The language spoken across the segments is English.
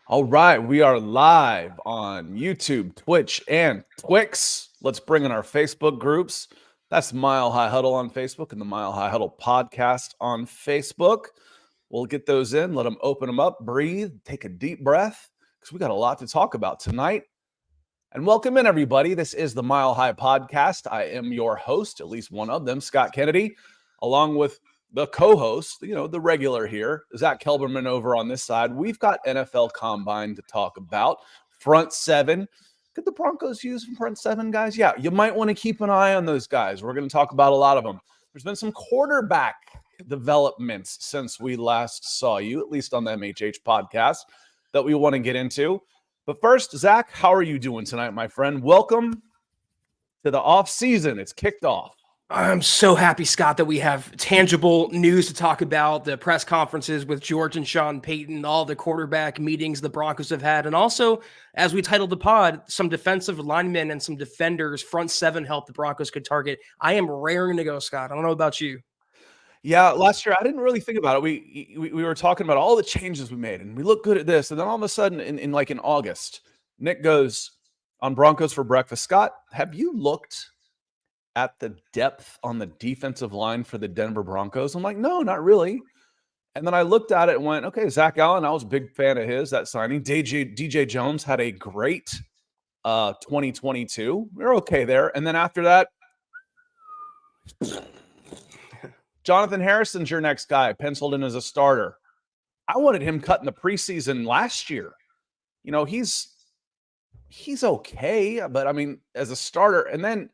All right, we are live on YouTube, Twitch, and Twix. Let's bring in our Facebook groups. That's Mile High Huddle on Facebook and the Mile High Huddle podcast on Facebook. We'll get those in, let them open them up, breathe, take a deep breath, because we got a lot to talk about tonight. And welcome in, everybody. This is the Mile High podcast. I am your host, at least one of them, Scott Kennedy, along with the co-host, the regular here, Zack Kelberman over on this side. We've got NFL Combine to talk about. Front seven. Could the Broncos use front seven guys? Yeah, you might want to keep an eye on those guys. We're going to talk about a lot of them. There's been some quarterback developments since we last saw you, at least on the MHH podcast, that we want to get into. But first, Zack, how are you doing tonight, my friend? Welcome to the off season. It's kicked off. I'm so happy, Scott, that we have tangible news to talk about. The press conferences with George and Sean Payton, all the quarterback meetings the Broncos have had, and also, as we titled the pod, some defensive linemen and some defenders, front seven help the Broncos could target. I am raring to go, Scott. I don't know about you. Yeah, last year I didn't really think about it. We were talking about all the changes we made, and we look good at this, and then all of a sudden, in August, Nick goes on Broncos for breakfast. Scott, have you looked at the depth on the defensive line for the Denver Broncos? I'm like, no, not really. And then I looked at it and went, okay, Zach Allen, I was a big fan of his, that signing. DJ Jones had a great 2022. We're okay there. And then after that, Jonathan Harrison's your next guy, penciled in as a starter. I wanted him cut in the preseason last year. He's okay, but I mean, as a starter. And then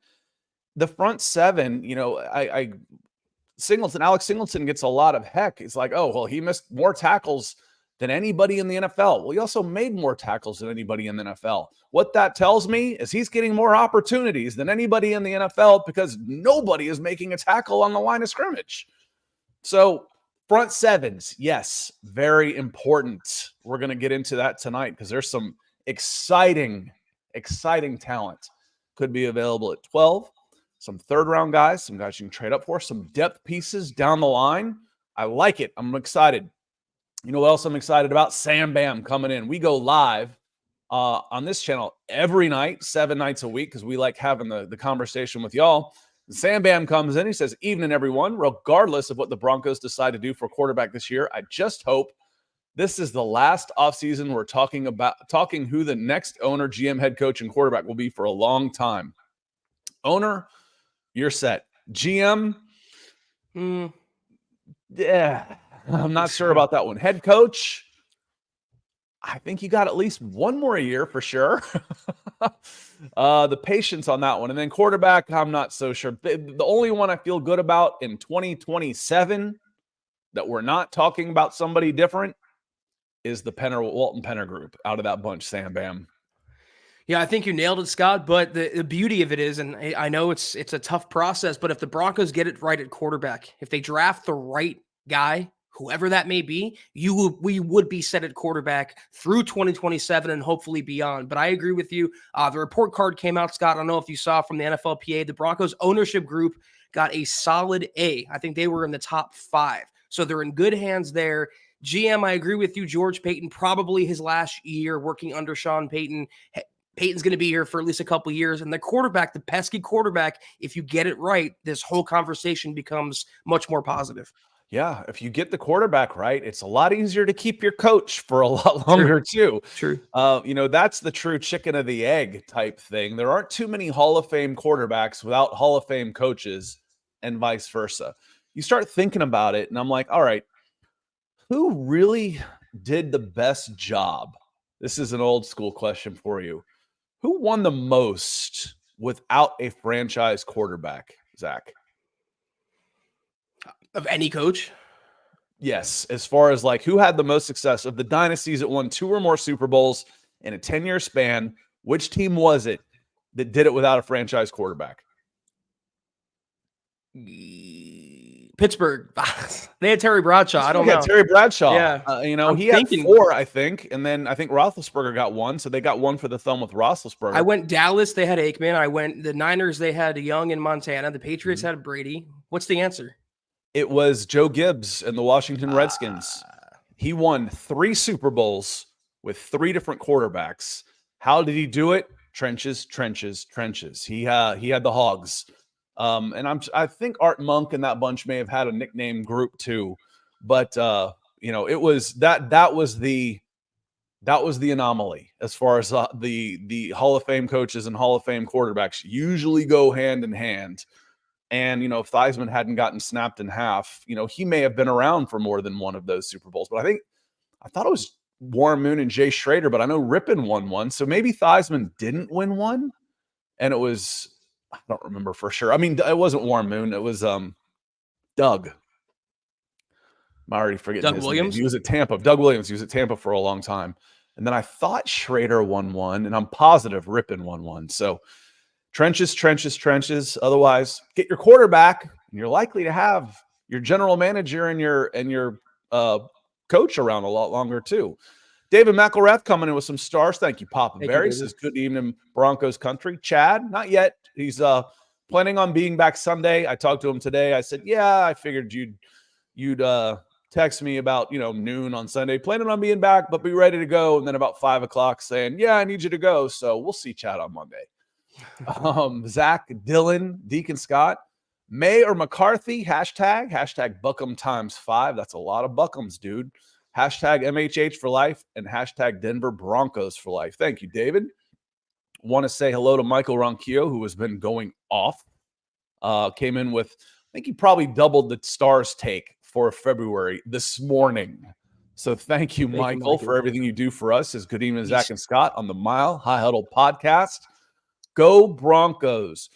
the front seven, Alex Singleton gets a lot of heck. It's like, oh, well, he missed more tackles than anybody in the NFL. Well, he also made more tackles than anybody in the NFL. What that tells me is he's getting more opportunities than anybody in the NFL because nobody is making a tackle on the line of scrimmage. So front sevens, yes, very important. We're going to get into that tonight because there's some exciting talent could be available at 12. Some third-round guys, some guys you can trade up for, some depth pieces down the line. I like it. I'm excited. You know what else I'm excited about? Sam Bam coming in. We go live on this channel every night, 7 nights a week, because we like having the conversation with y'all. Sam Bam comes in. He says, evening, everyone. Regardless of what the Broncos decide to do for quarterback this year, I just hope this is the last offseason we're talking who the next owner, GM, head coach, and quarterback will be for a long time. Owner, you're set. GM, yeah, I'm not sure about that one. Head coach, I think you got at least one more year for sure. The patience on that one. And then quarterback, I'm not so sure. The only one I feel good about in 2027 that we're not talking about somebody different is the Walton Penner group out of that bunch, Sam Bam. Yeah, I think you nailed it, Scott. But the beauty of it is, and I know it's a tough process, but if the Broncos get it right at quarterback, if they draft the right guy, whoever that may be, we would be set at quarterback through 2027 and hopefully beyond. But I agree with you. The report card came out, Scott. I don't know if you saw from the NFLPA. The Broncos ownership group got a solid A. I think they were in the top 5. So they're in good hands there. GM, I agree with you. George Payton, probably his last year working under Sean Payton. Peyton's going to be here for at least a couple of years. And the quarterback, the pesky quarterback, if you get it right, this whole conversation becomes much more positive. Yeah, if you get the quarterback right, it's a lot easier to keep your coach for a lot longer too. True. That's the true chicken of the egg type thing. There aren't too many Hall of Fame quarterbacks without Hall of Fame coaches and vice versa. You start thinking about it, and I'm like, all right, who really did the best job? This is an old school question for you. Who won the most without a franchise quarterback, Zach? Of any coach? Yes, as far as like who had the most success of the dynasties that won 2 or more Super Bowls in a 10-year span, which team was it that did it without a franchise quarterback? Pittsburgh. They had Terry Bradshaw. I don't know. Terry Bradshaw. Yeah. He had 4, I think, and then I think Roethlisberger got 1, so they got 1 for the thumb with Roethlisberger. I went Dallas. They had Aikman. I went the Niners. They had Young in Montana. The Patriots had Brady. What's the answer? It was Joe Gibbs and the Washington Redskins. He won 3 Super Bowls with 3 different quarterbacks. How did he do it? Trenches, trenches, trenches. He had the hogs. And I think Art Monk and that bunch may have had a nickname group too. But it was that was the anomaly as far as the Hall of Fame coaches and Hall of Fame quarterbacks usually go hand in hand. And, if Theismann hadn't gotten snapped in half, he may have been around for more than one of those Super Bowls. But I thought it was Warren Moon and Jay Schrader, but I know Rippon won one. So maybe Theismann didn't win one. And it was, I don't remember for sure. I mean, it wasn't Warren Moon. It was Doug. I'm already forgetting Doug his Williams? name. He was at Tampa. Doug Williams. He was at Tampa for a long time. And then I thought Schrader won one, and I'm positive Rippon won one. So trenches, trenches, trenches. Otherwise, get your quarterback, and you're likely to have your general manager and your coach around a lot longer too. David McElrath coming in with some stars. Thank you, Papa Bear. He says, good evening, Broncos country. Chad, not yet. He's planning on being back Sunday. I talked to him today. I said, yeah, I figured you'd text me about noon on Sunday, planning on being back, but be ready to go. And then about 5 o'clock saying, yeah, I need you to go. So we'll see Chad on Monday. Zack, Dylan, Deacon Scott, May or McCarthy, hashtag Buckham ×5. That's a lot of Buckhams, dude. Hashtag MHH for life and hashtag Denver Broncos for life. Thank you, David. Want to say hello to Michael Ronquillo, who has been going off. Came in with, I think he probably doubled the stars take for February this morning. So thank you, Michael, for everything you do for us. As good evening, Zack and Scott on the Mile High Huddle podcast. Go Broncos.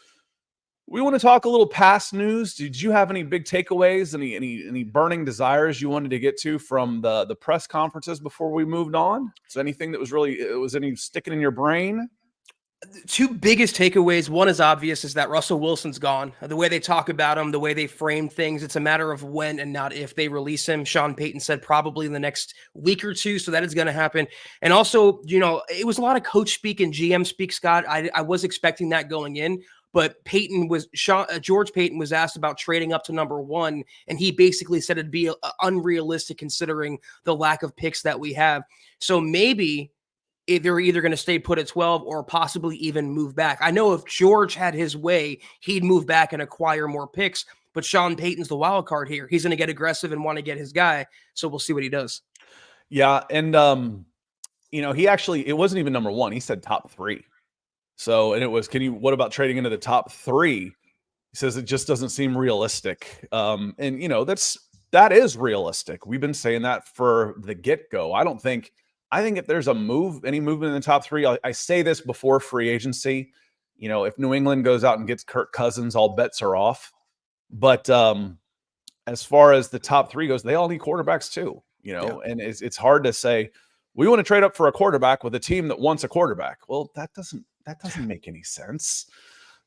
We want to talk a little past news. Did you have any big takeaways, any burning desires you wanted to get to from the press conferences before we moved on? Is there anything that was any sticking in your brain? Two biggest takeaways. One is obvious, is that Russell Wilson's gone. The way they talk about him, the way they frame things, it's a matter of when and not if they release him. Sean Payton said probably in the next week or two, so that is going to happen. And also, it was a lot of coach speak and GM speak, Scott. I was expecting that going in. But George Payton was asked about trading up to number 1, and he basically said it'd be unrealistic considering the lack of picks that we have. So maybe they're either going to stay put at 12 or possibly even move back. I know if George had his way, he'd move back and acquire more picks, but Sean Payton's the wild card here. He's going to get aggressive and want to get his guy, so we'll see what he does. Yeah, and he actually, it wasn't even number 1. He said top 3. So, and it was, what about trading into the top 3? He says it just doesn't seem realistic. And that is realistic. We've been saying that for the get-go. I think if there's any movement in the top 3, I say this before free agency, if New England goes out and gets Kirk Cousins, all bets are off. But as far as the top 3 goes, they all need quarterbacks too, and it's hard to say, we want to trade up for a quarterback with a team that wants a quarterback. Well, that doesn't make any sense.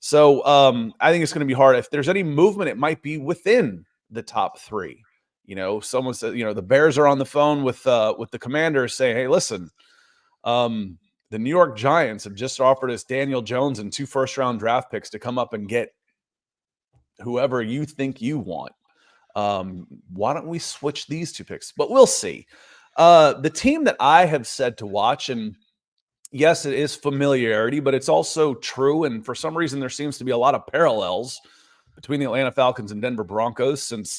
So I think it's going to be hard. If there's any movement, it might be within the top 3. Someone said, the Bears are on the phone with the Commanders saying, hey, listen, the New York Giants have just offered us Daniel Jones and 2 first-round draft picks to come up and get whoever you think you want. Why don't we switch these 2 picks? But we'll see. The team that I have said to watch, and yes, it is familiarity, but it's also true. And for some reason, there seems to be a lot of parallels between the Atlanta Falcons and Denver Broncos since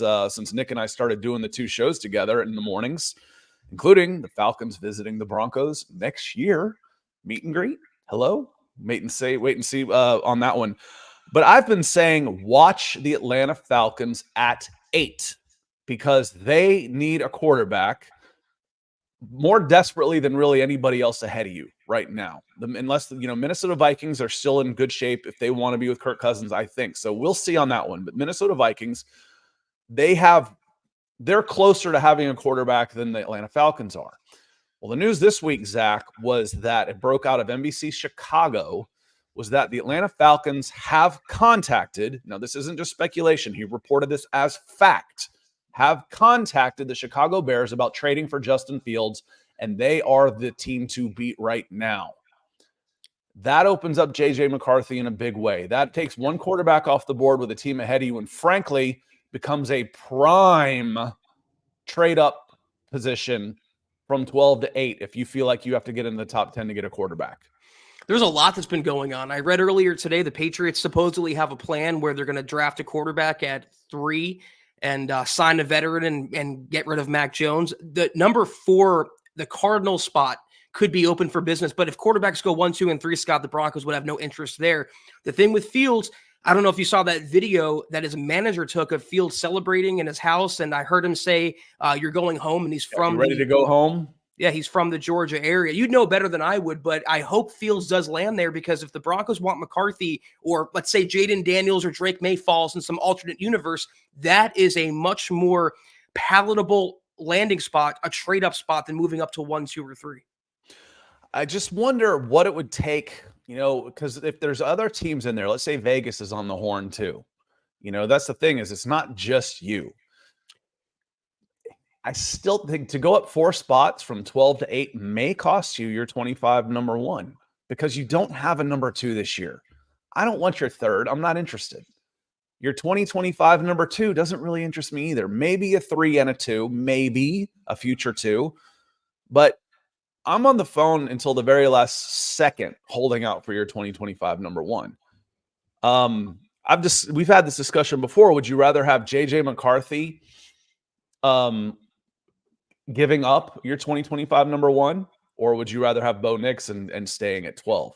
Nick and I started doing the 2 shows together in the mornings, including the Falcons visiting the Broncos next year. Meet and greet. Hello. Wait and see on that one. But I've been saying watch the Atlanta Falcons at 8 because they need a quarterback more desperately than really anybody else ahead of you right now. Unless, Minnesota Vikings are still in good shape if they want to be with Kirk Cousins, I think. So we'll see on that one. But Minnesota Vikings, they're closer to having a quarterback than the Atlanta Falcons are. Well, the news this week, Zach, was that it broke out of NBC Chicago, was that the Atlanta Falcons have contacted, now this isn't just speculation, he reported this as fact, have contacted the Chicago Bears about trading for Justin Fields, and they are the team to beat right now. That opens up J.J. McCarthy in a big way. That takes one quarterback off the board with a team ahead of you and, frankly, becomes a prime trade-up position from 12 to 8 if you feel like you have to get in the top 10 to get a quarterback? There's a lot that's been going on. I read earlier today the Patriots supposedly have a plan where they're going to draft a quarterback at 3 and sign a veteran and get rid of Mac Jones. The number 4, the Cardinal spot, could be open for business. But if quarterbacks go 1, 2, and 3, Scott, the Broncos would have no interest there. The thing with Fields, I don't know if you saw that video that his manager took of Fields celebrating in his house, and I heard him say, "You're going home," and he's from You ready to go home? Yeah, he's from the Georgia area. You'd know better than I would, but I hope Fields does land there, because if the Broncos want McCarthy, or let's say Jaden Daniels or Drake May falls in some alternate universe, that is a much more palatable landing spot, a trade-up spot, than moving up to 1, 2, or 3. I just wonder what it would take, because if there's other teams in there, let's say Vegas is on the horn too. That's the thing, is it's not just you. I still think to go up 4 spots from 12 to 8 may cost you your 25 number 1, because you don't have a number 2 this year. I don't want your 3rd. I'm not interested. Your 2025 number 2 doesn't really interest me either. Maybe a 3 and a 2, maybe a future 2, but I'm on the phone until the very last second holding out for your 2025 number 1. We've had this discussion before. Would you rather have JJ McCarthy giving up your 2025 number 1, or would you rather have Bo Nix and staying at 12?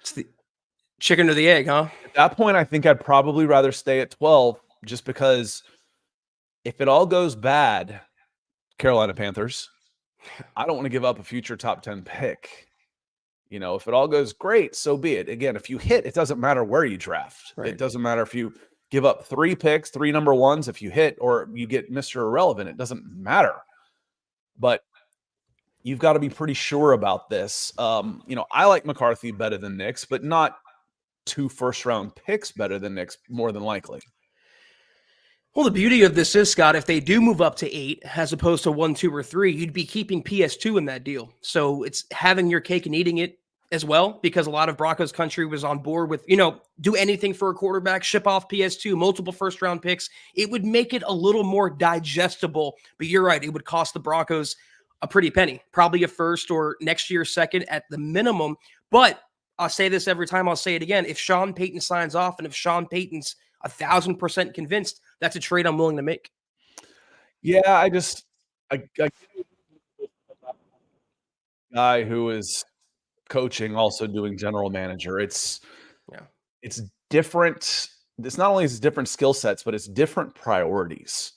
It's the chicken or the egg, huh? At that point, I think I'd probably rather stay at 12, just because if it all goes bad, Carolina Panthers, I don't want to give up a future top 10 pick. If it all goes great, so be it. Again, if you hit, it doesn't matter where you draft. Right. It doesn't matter if you give up 3 picks, 3 number 1s, if you hit, or you get Mr. Irrelevant, it doesn't matter. But you've got to be pretty sure about this. I like McCarthy better than Nix, but not 2 first-round picks better than Nix, more than likely. Well, the beauty of this is, Scott, if they do move up to 8 as opposed to 1, 2, or 3, you'd be keeping PS2 in that deal. So it's having your cake and eating it as well, because a lot of Broncos country was on board with, do anything for a quarterback, ship off PS2, multiple first-round picks. It would make it a little more digestible. But you're right, it would cost the Broncos a pretty penny, probably a first or next year's second at the minimum. But I'll say this every time, I'll say it again. If Sean Payton signs off, and if Sean Payton's 1,000% convinced, that's a trade I'm willing to make. Yeah, I guy who is coaching, also doing general manager. It's different. It's not only is different skill sets, but it's different priorities.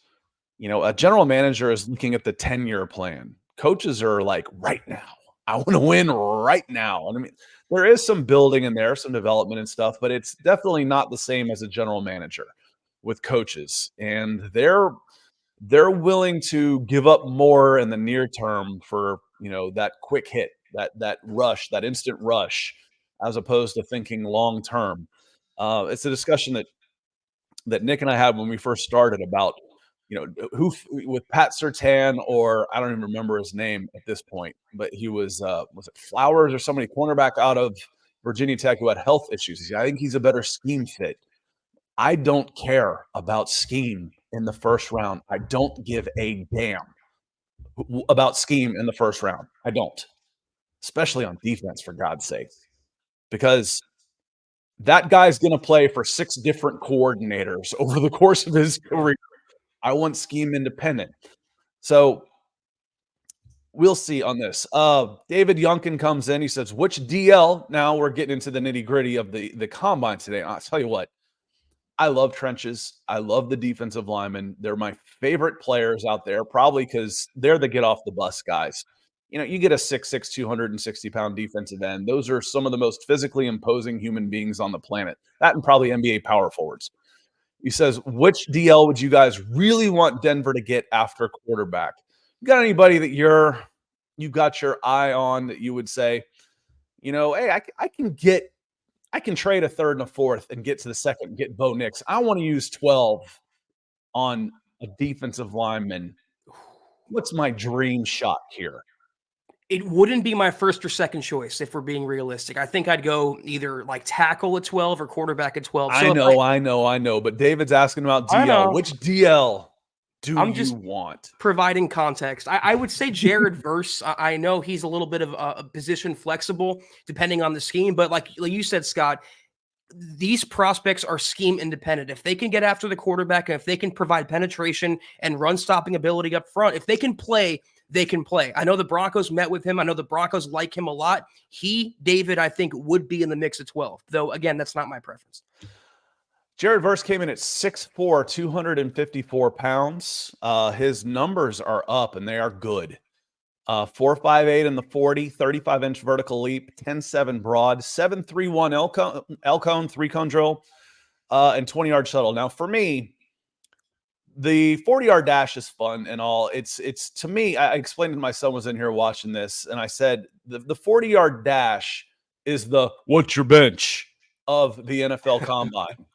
A general manager is looking at the 10-year plan. Coaches are like, right now, I want to win right now. And I mean, there is some building in there, some development and stuff, but it's definitely not the same as a general manager with coaches. And they're willing to give up more in the near term for, that quick hit, that rush, that instant rush, as opposed to thinking long term. It's a discussion that Nick and I had when we first started about, who with Pat Surtain, or I don't even remember his name at this point, but he was it Flowers or somebody, cornerback out of Virginia Tech, who had health issues. I think he's a better scheme fit. I don't care about scheme in the first round. I don't give a damn about scheme in the first round. I don't, especially on defense, for God's sake, because that guy's going to play for 6 different coordinators over the course of his career. I want scheme independent. So we'll see on this. David Yunkin comes in. He says, which DL? Now we're getting into the nitty gritty of the combine today. I'll tell you what, I love trenches. I love the defensive linemen. They're my favorite players out there, probably because they're the get off the bus guys. You get a 6'6", 260-pound defensive end. Those are some of the most physically imposing human beings on the planet. That and probably NBA power forwards. He says, which DL would you guys really want Denver to get after quarterback? You got anybody that you've got your eye on that you would say, hey, I can trade a 3rd and a 4th and get to the 2nd and get Bo Nix. I want to use 12 on a defensive lineman. What's my dream shot here? It wouldn't be my first or second choice if we're being realistic. I think I'd go either like tackle at 12 or quarterback at 12. So I know. But David's asking about DL. Which DL? do I'm you just want? providing context. I would say Jared Verse. I know he's a little bit of a position flexible depending on the scheme, but like you said, Scott, these prospects are scheme independent. If they can get after the quarterback and if they can provide penetration and run stopping ability up front, if they can play, they can play. I know the Broncos met with him. I know the Broncos like him a lot. David, I think would be in the mix at 12, though. Again, that's not my preference. Jared Verse came in at 6'4", 254 pounds. His numbers are up, and they are good. 4.58 in the 40, 35-inch vertical leap, 10.7 broad, 7.31 L-cone, 3-cone drill, and 20-yard shuttle. Now, for me, the 40-yard dash is fun and all. It's to me, I explained to my son was in here watching this, and I said the 40-yard dash is the what's your bench of the NFL Combine.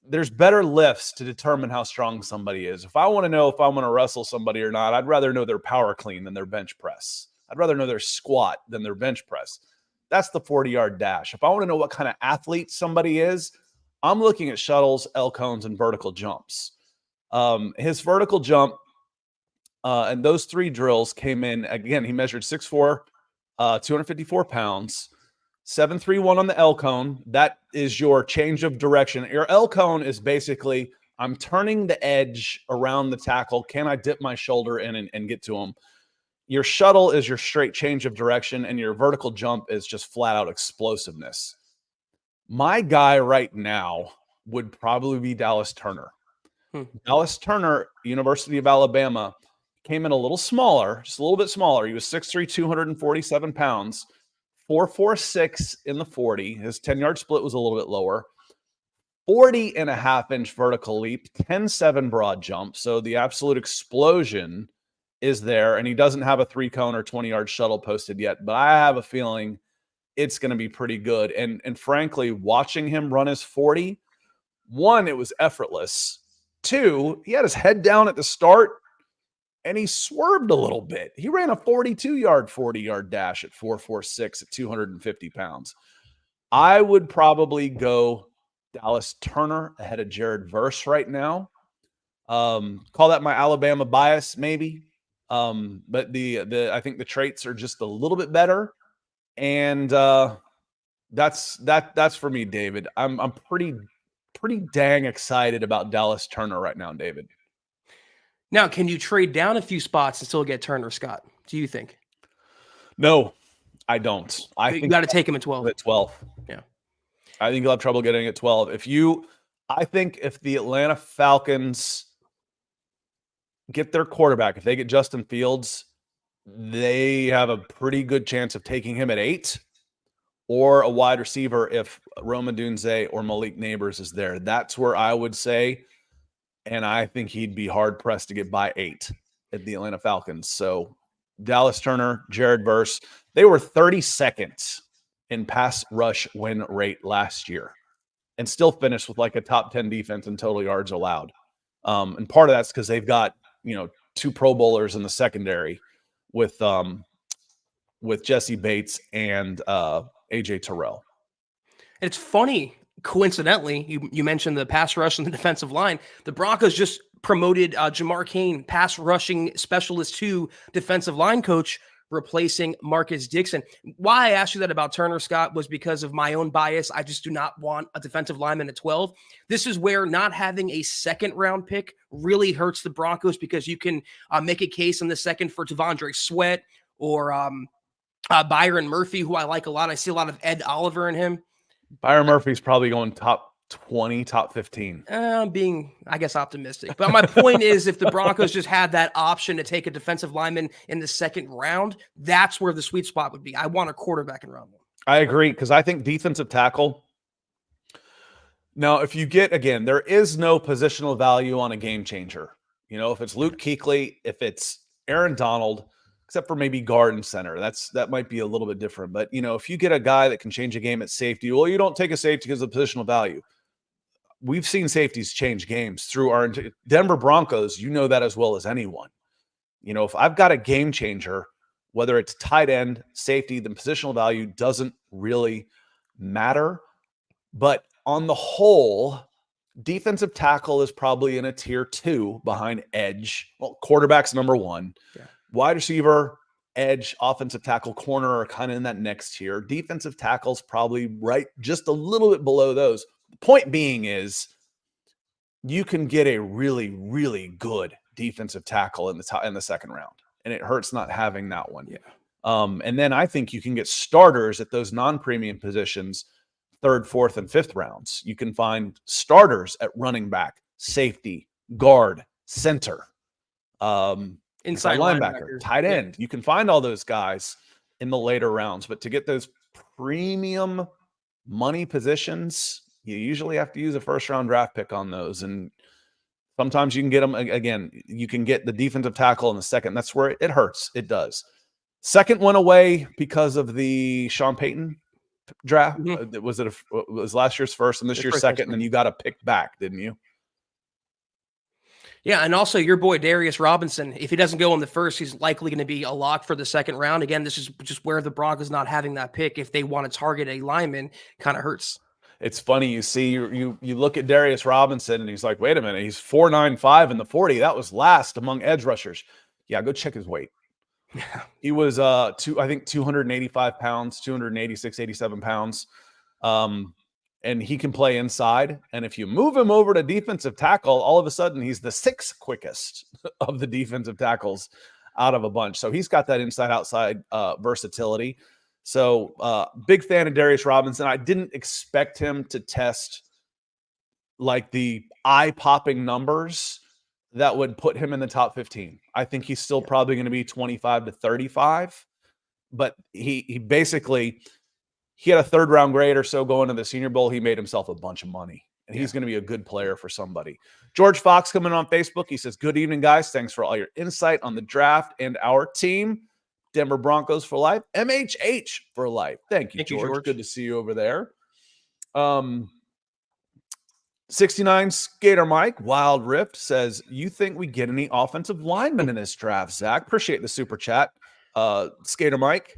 There's better lifts to determine how strong somebody is. If I want to know if I'm going to wrestle somebody or not, I'd rather know their power clean than their bench press. I'd rather know their squat than their bench press. That's the 40-yard dash. If I want to know what kind of athlete somebody is, I'm looking at shuttles, L-cones, and vertical jumps. His vertical jump and those 3 drills came in, again, he measured 6'4", 254 pounds. 7.31 on the L-cone. That is your change of direction. Your L-cone is basically, I'm turning the edge around the tackle. Can I dip my shoulder in and get to him? Your shuttle is your straight change of direction, and your vertical jump is just flat out explosiveness. My guy right now would probably be Dallas Turner. Dallas Turner, University of Alabama, came in a little smaller, just a little bit smaller. He was 6'3", 247 pounds. 4.46 in the 40. His 10-yard split was a little bit lower. 40.5-inch vertical leap, 10.7 broad jump. So the absolute explosion is there, and he doesn't have a 3-cone or 20-yard shuttle posted yet, but I have a feeling it's going to be pretty good. And frankly, watching him run his 40, 1, it was effortless. 2, he had his head down at the start, and he swerved a little bit. He ran a 42-yard, 40-yard dash at 4.46 at 250 pounds. I would probably go Dallas Turner ahead of Jared Verse right now. Call that my Alabama bias, maybe. But I think the traits are just a little bit better. And that's for me, David. I'm pretty dang excited about Dallas Turner right now, David. Now, can you trade down a few spots and still get Turner, Scott? Do you think? No, I don't. I You think got to take him at 12. At 12. Yeah. I think you'll have trouble getting at 12. I think if the Atlanta Falcons get their quarterback, if they get Justin Fields, they have a pretty good chance of taking him at 8, or a wide receiver if Roma Dunze or Malik Neighbors is there. That's where I would say. And I think he'd be hard-pressed to get by 8 at the Atlanta Falcons. So Dallas Turner, Jared Verse, they were 32nd in pass rush win rate last year and still finished with like a top 10 defense in total yards allowed. And part of that's because they've got, 2 Pro Bowlers in the secondary with Jesse Bates and AJ Terrell. It's funny. Coincidentally, you mentioned the pass rush and the defensive line. The Broncos just promoted Jamar Cain, pass rushing specialist, to defensive line coach, replacing Marcus Dixon. Why I asked you that about Turner, Scott, was because of my own bias. I just do not want a defensive lineman at 12. This is where not having a second-round pick really hurts the Broncos, because you can make a case in the second for T'Vondre Sweat or Byron Murphy, who I like a lot. I see a lot of Ed Oliver in him. Byron Murphy's probably going top 20, top 15. I'm being, I guess, optimistic. But my point is, if the Broncos just had that option to take a defensive lineman in the second round, that's where the sweet spot would be. I want a quarterback in round 1. I agree, because I think defensive tackle. Now, if you get, again, there is no positional value on a game changer. If it's Luke Kuechly, if it's Aaron Donald, except for maybe guard and center. That might be a little bit different. But, if you get a guy that can change a game at safety, well, you don't take a safety because of the positional value. We've seen safeties change games through our Denver Broncos. You know that as well as anyone. If I've got a game changer, whether it's tight end, safety, the positional value doesn't really matter. But on the whole, Defensive tackle is probably in a tier 2 behind edge. Well, quarterback's number 1. Yeah. Wide receiver, edge, offensive tackle, corner are kind of in that next tier. Defensive tackle's probably right just a little bit below those. The point being is you can get a really, really good defensive tackle in the second round, and it hurts not having that one. Yeah. And then I think you can get starters at those non-premium positions, 3rd, 4th, and 5th rounds. You can find starters at running back, safety, guard, center, Inside linebacker, tight end. You can find all those guys in the later rounds, but to get those premium money positions, you usually have to use a 1st-round draft pick on those. And sometimes you can get them again. You can get the defensive tackle in the second. That's where it hurts. It does. Second one away because of the Sean Payton draft. Mm-hmm. It was last year's first and this year's second, and then you got to pick back, didn't you? Yeah, and also your boy Darius Robinson, if he doesn't go in the first, he's likely going to be a lock for the second round. Again, this is just where the Broncos not having that pick. If they want to target a lineman, kind of hurts. It's funny, you see, you look at Darius Robinson, and he's like, wait a minute, he's 4.95 in the 40. That was last among edge rushers. Yeah, go check his weight. Yeah. He was I think 285 pounds, 286, 87 pounds. And he can play inside. And if you move him over to defensive tackle, all of a sudden he's the 6th quickest of the defensive tackles out of a bunch. So he's got that inside-outside versatility. So big fan of Darius Robinson. I didn't expect him to test like the eye-popping numbers that would put him in the top 15. I think he's still probably going to be 25 to 35. But he basically – he had a 3rd-round grade or so going to the Senior Bowl. He made himself a bunch of money, and he's going to be a good player for somebody. George Fox coming on Facebook. He says, good evening, guys. Thanks for all your insight on the draft and our team. Denver Broncos for life. MHH for life. Thank you, George. Good to see you over there. 69 Skater Mike, Wild Rift, says, you think we get any offensive linemen in this draft, Zach? Appreciate the super chat. Skater Mike.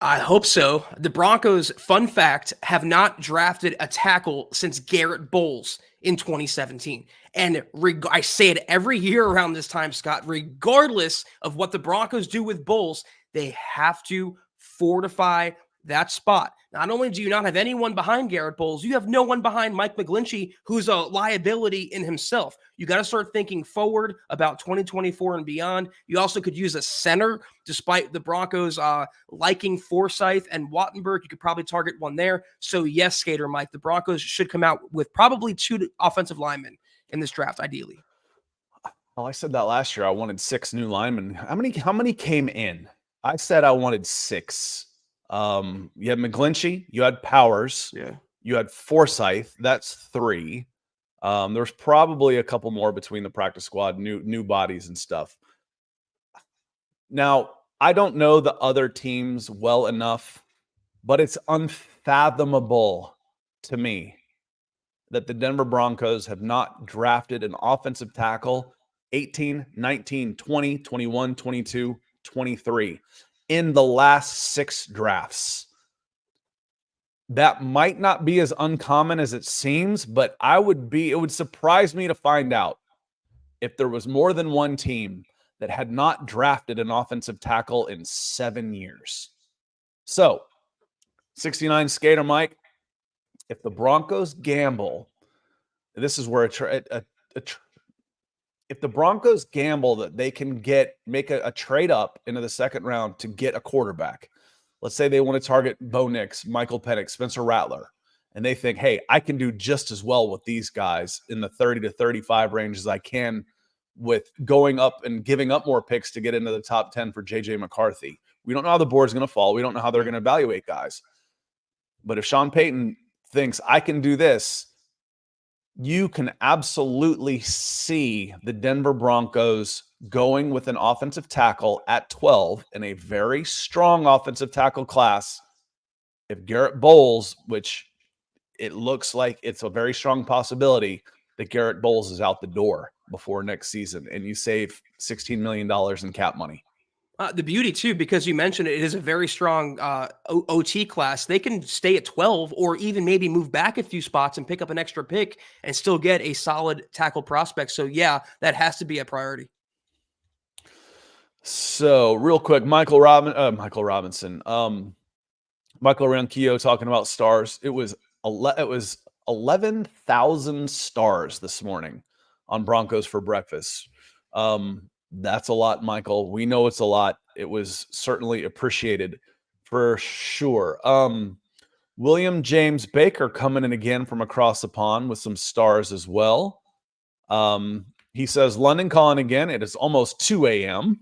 I hope so. The Broncos, fun fact, have not drafted a tackle since Garrett Bowles in 2017. And I say it every year around this time, Scott, regardless of what the Broncos do with Bowles, they have to fortify that spot. Not only do you not have anyone behind Garrett Bowles, you have no one behind Mike McGlinchey, who's a liability in himself. You got to start thinking forward about 2024 and beyond. You also could use a center, despite the Broncos liking Forsyth and Wattenberg. You could probably target one there. So yes, Skater Mike, the Broncos should come out with probably 2 offensive linemen in this draft, ideally. Oh, I said that last year. I wanted 6 new linemen. How many came in? I said I wanted 6. You had McGlinchey, you had Powers, you had Forsyth, that's 3. There's probably a couple more between the practice squad, new bodies and stuff. Now, I don't know the other teams well enough, but it's unfathomable to me that the Denver Broncos have not drafted an offensive tackle 18, 19, 20, 21, 22, 23 in the last 6 drafts. That might not be as uncommon as it seems, but it would surprise me to find out if there was more than one team that had not drafted an offensive tackle in 7 years. So, 69 Skater Mike, if the Broncos gamble, this is where if the Broncos gamble that they can make a trade up into the second round to get a quarterback, let's say they want to target Bo Nix, Michael Penix, Spencer Rattler, and they think, hey, I can do just as well with these guys in the 30 to 35 range as I can with going up and giving up more picks to get into the top 10 for J.J. McCarthy. We don't know how the board's going to fall. We don't know how they're going to evaluate guys. But if Sean Payton thinks I can do this, you can absolutely see the Denver Broncos going with an offensive tackle at 12 in a very strong offensive tackle class. If Garrett Bowles, which it looks like it's a very strong possibility that Garrett Bowles is out the door before next season, and you save $16 million in cap money. The beauty too, because you mentioned it is a very strong OT class. They can stay at 12 or even maybe move back a few spots and pick up an extra pick and still get a solid tackle prospect. So yeah, that has to be a priority. So real quick, Michael Robinson, Michael Ronquillo talking about stars. It was 11,000 stars this morning on Broncos for breakfast. That's a lot, Michael. We know it's a lot. It was certainly appreciated for sure. William James Baker coming in again from across the pond with some stars as well. He says, London calling again. It is almost 2 a.m.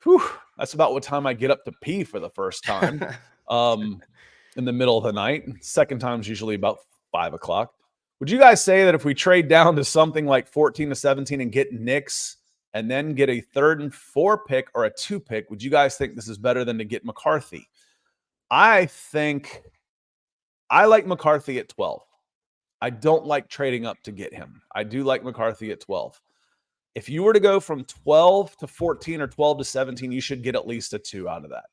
Whew, that's about what time I get up to pee for the first time. In the middle of the night. Second time's usually about 5 o'clock. Would you guys say that if we trade down to something like 14 to 17 and get Knicks and then get a 3rd and 4 pick or a 2 pick, would you guys think this is better than to get McCarthy? I think I like McCarthy at 12. I don't like trading up to get him. I do like McCarthy at 12. If you were to go from 12 to 14 or 12 to 17, you should get at least a 2 out of that.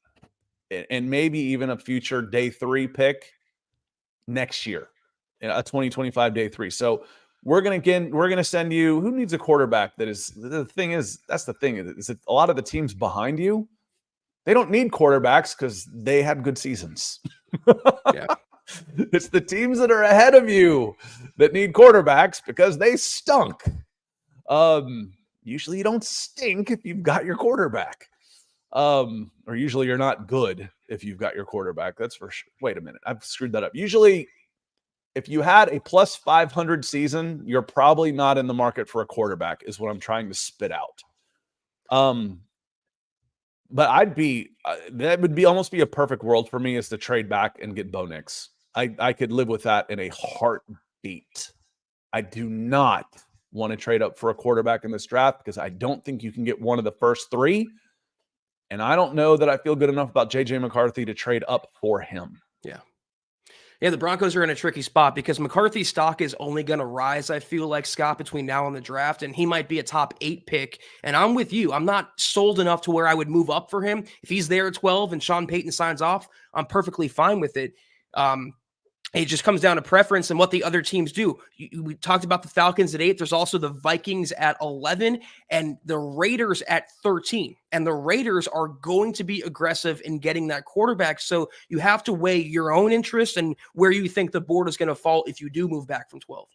And maybe even a future day 3 pick next year, a 2025 day 3. So we're going to send you, who needs a quarterback that is, that's the thing is that a lot of the teams behind you, they don't need quarterbacks because they had good seasons. Yeah. It's the teams that are ahead of you that need quarterbacks because they stunk. Usually you don't stink if you've got your quarterback. Or usually you're not good if you've got your quarterback. That's for sure. Wait a minute. I've screwed that up. Usually if you had a plus 500 season, you're probably not in the market for a quarterback is what I'm trying to spit out. But that would be almost be a perfect world for me is to trade back and get Bo Nix. I could live with that in a heartbeat. I do not want to trade up for a quarterback in this draft because I don't think you can get one of the first 3. And I don't know that I feel good enough about J.J. McCarthy to trade up for him. Yeah. Yeah, the Broncos are in a tricky spot because McCarthy's stock is only going to rise, I feel like, Scott, between now and the draft, and he might be a top 8 pick. And I'm with you. I'm not sold enough to where I would move up for him. If he's there at 12 and Sean Payton signs off, I'm perfectly fine with it. It just comes down to preference and what the other teams do. We talked about the Falcons at 8. There's also the Vikings at 11 and the Raiders at 13. And the Raiders are going to be aggressive in getting that quarterback. So you have to weigh your own interest and where you think the board is going to fall if you do move back from 12.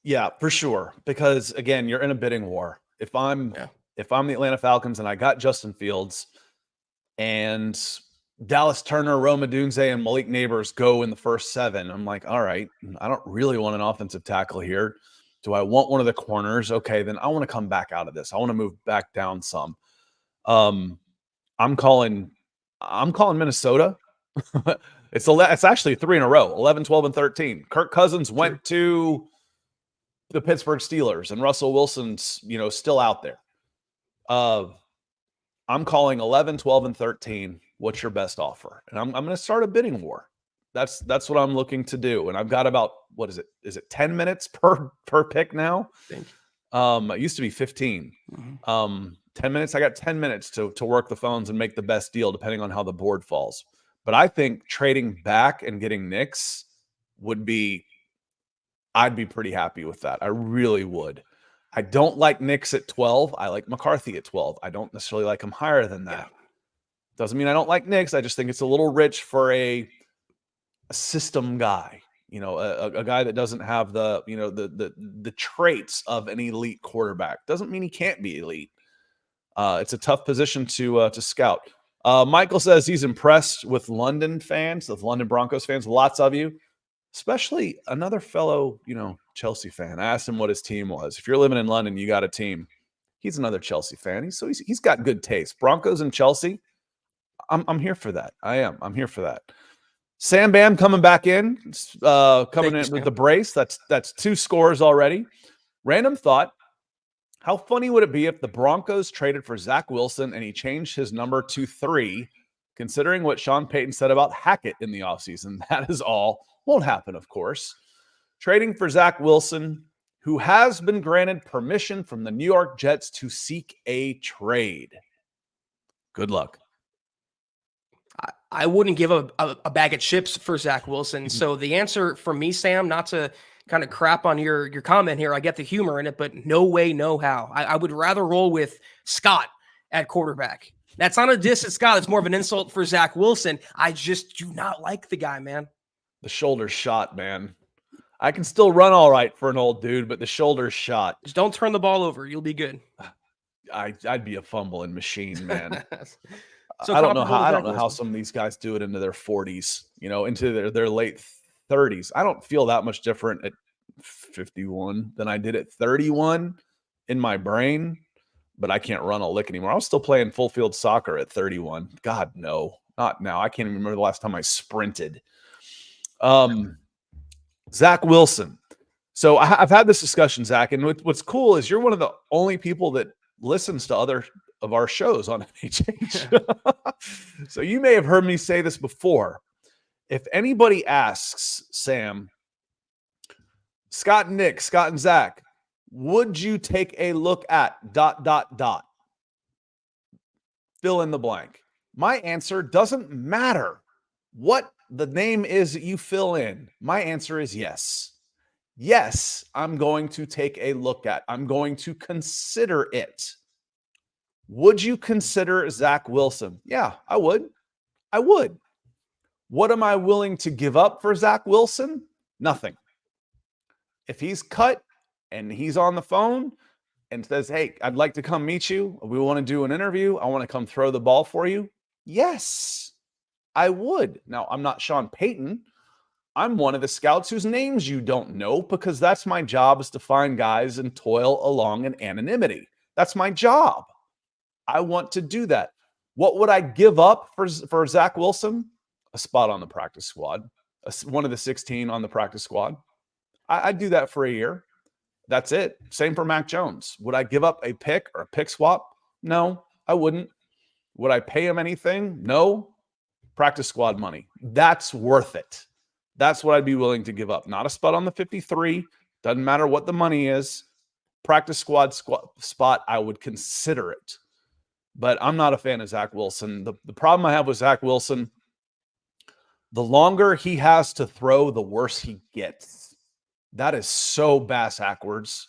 Yeah, for sure. Because again, you're in a bidding war. If I'm the Atlanta Falcons and I got Justin Fields and Dallas Turner, Rome Odunze, and Malik Neighbors go in the first 7. I'm like, all right, I don't really want an offensive tackle here. Do I want one of the corners? Okay, then I want to come back out of this. I want to move back down some. I'm calling Minnesota. It's actually 3 in a row, 11, 12, and 13. Kirk Cousins went to the Pittsburgh Steelers, and Russell Wilson's, still out there. I'm calling 11, 12, and 13. What's your best offer? And I'm going to start a bidding war. That's what I'm looking to do. And I've got about, what is it? Is it 10 minutes per pick now? It used to be 15. 10 minutes. I got 10 minutes to work the phones and make the best deal depending on how the board falls. But I think trading back and getting Knicks I'd be pretty happy with that. I really would. I don't like Knicks at 12. I like McCarthy at 12. I don't necessarily like him higher than that. Yeah. Doesn't mean I don't like Knicks. I just think it's a little rich for a system guy, a guy that doesn't have the traits of an elite quarterback. Doesn't mean he can't be elite. It's a tough position to scout. Michael says he's impressed with London fans, with London Broncos fans. Lots of you, especially another fellow, Chelsea fan. I asked him what his team was. If you're living in London, you got a team. He's another Chelsea fan. He's got good taste. Broncos and Chelsea. I'm here for that. I am. I'm here for that. Sam Bam coming back in, coming in with the brace. That's 2 scores already. Random thought. How funny would it be if the Broncos traded for Zach Wilson and he changed his number to 3, considering what Sean Payton said about Hackett in the offseason? That is all. Won't happen, of course. Trading for Zach Wilson, who has been granted permission from the New York Jets to seek a trade. Good luck. I wouldn't give a bag of chips for Zach Wilson. So the answer for me, Sam, not to kind of crap on your comment here, I get the humor in it, but no way, no how. I would rather roll with Scott at quarterback. That's not a diss at Scott. It's more of an insult for Zach Wilson. I just do not like the guy, man. The shoulder's shot, man. I can still run all right for an old dude, but the shoulder's shot. Just don't turn the ball over. You'll be good. I'd be a fumbling machine, man. So I don't know comparable to Zach how Wilson. some of these guys do it into their 40s, into their late 30s. I don't feel that much different at 51 than I did at 31 in my brain, but I can't run a lick anymore. I was still playing full field soccer at 31. God, no, not now. I can't even remember the last time I sprinted. Zach Wilson. So I've had this discussion, Zach, and what's cool is you're one of the only people that listens to other of our shows on MHH. So you may have heard me say this before. If anybody asks Sam, Scott and Nick, Scott and Zach, would you take a look at ... Fill in the blank. My answer doesn't matter what the name is that you fill in. My answer is yes. Yes, I'm going to take a look at. I'm going to consider it. Would you consider Zach Wilson? Yeah, I would. I would. What am I willing to give up for Zach Wilson? Nothing. If he's cut and he's on the phone and says, hey, I'd like to come meet you. We want to do an interview. I want to come throw the ball for you. Yes, I would. Now, I'm not Sean Payton. I'm one of the scouts whose names you don't know because that's my job, is to find guys and toil along in anonymity. That's my job. I want to do that. What would I give up for Zach Wilson? A spot on the practice squad, one of the 16 on the practice squad. I'd do that for a year. That's it. Same for Mac Jones. Would I give up a pick or a pick swap? No, I wouldn't. Would I pay him anything? No. Practice squad money. That's worth it. That's what I'd be willing to give up. Not a spot on the 53. Doesn't matter what the money is. Practice squad spot, I would consider it. But I'm not a fan of Zach Wilson. The problem I have with Zach Wilson, the longer he has to throw, the worse he gets. That is so bass-backwards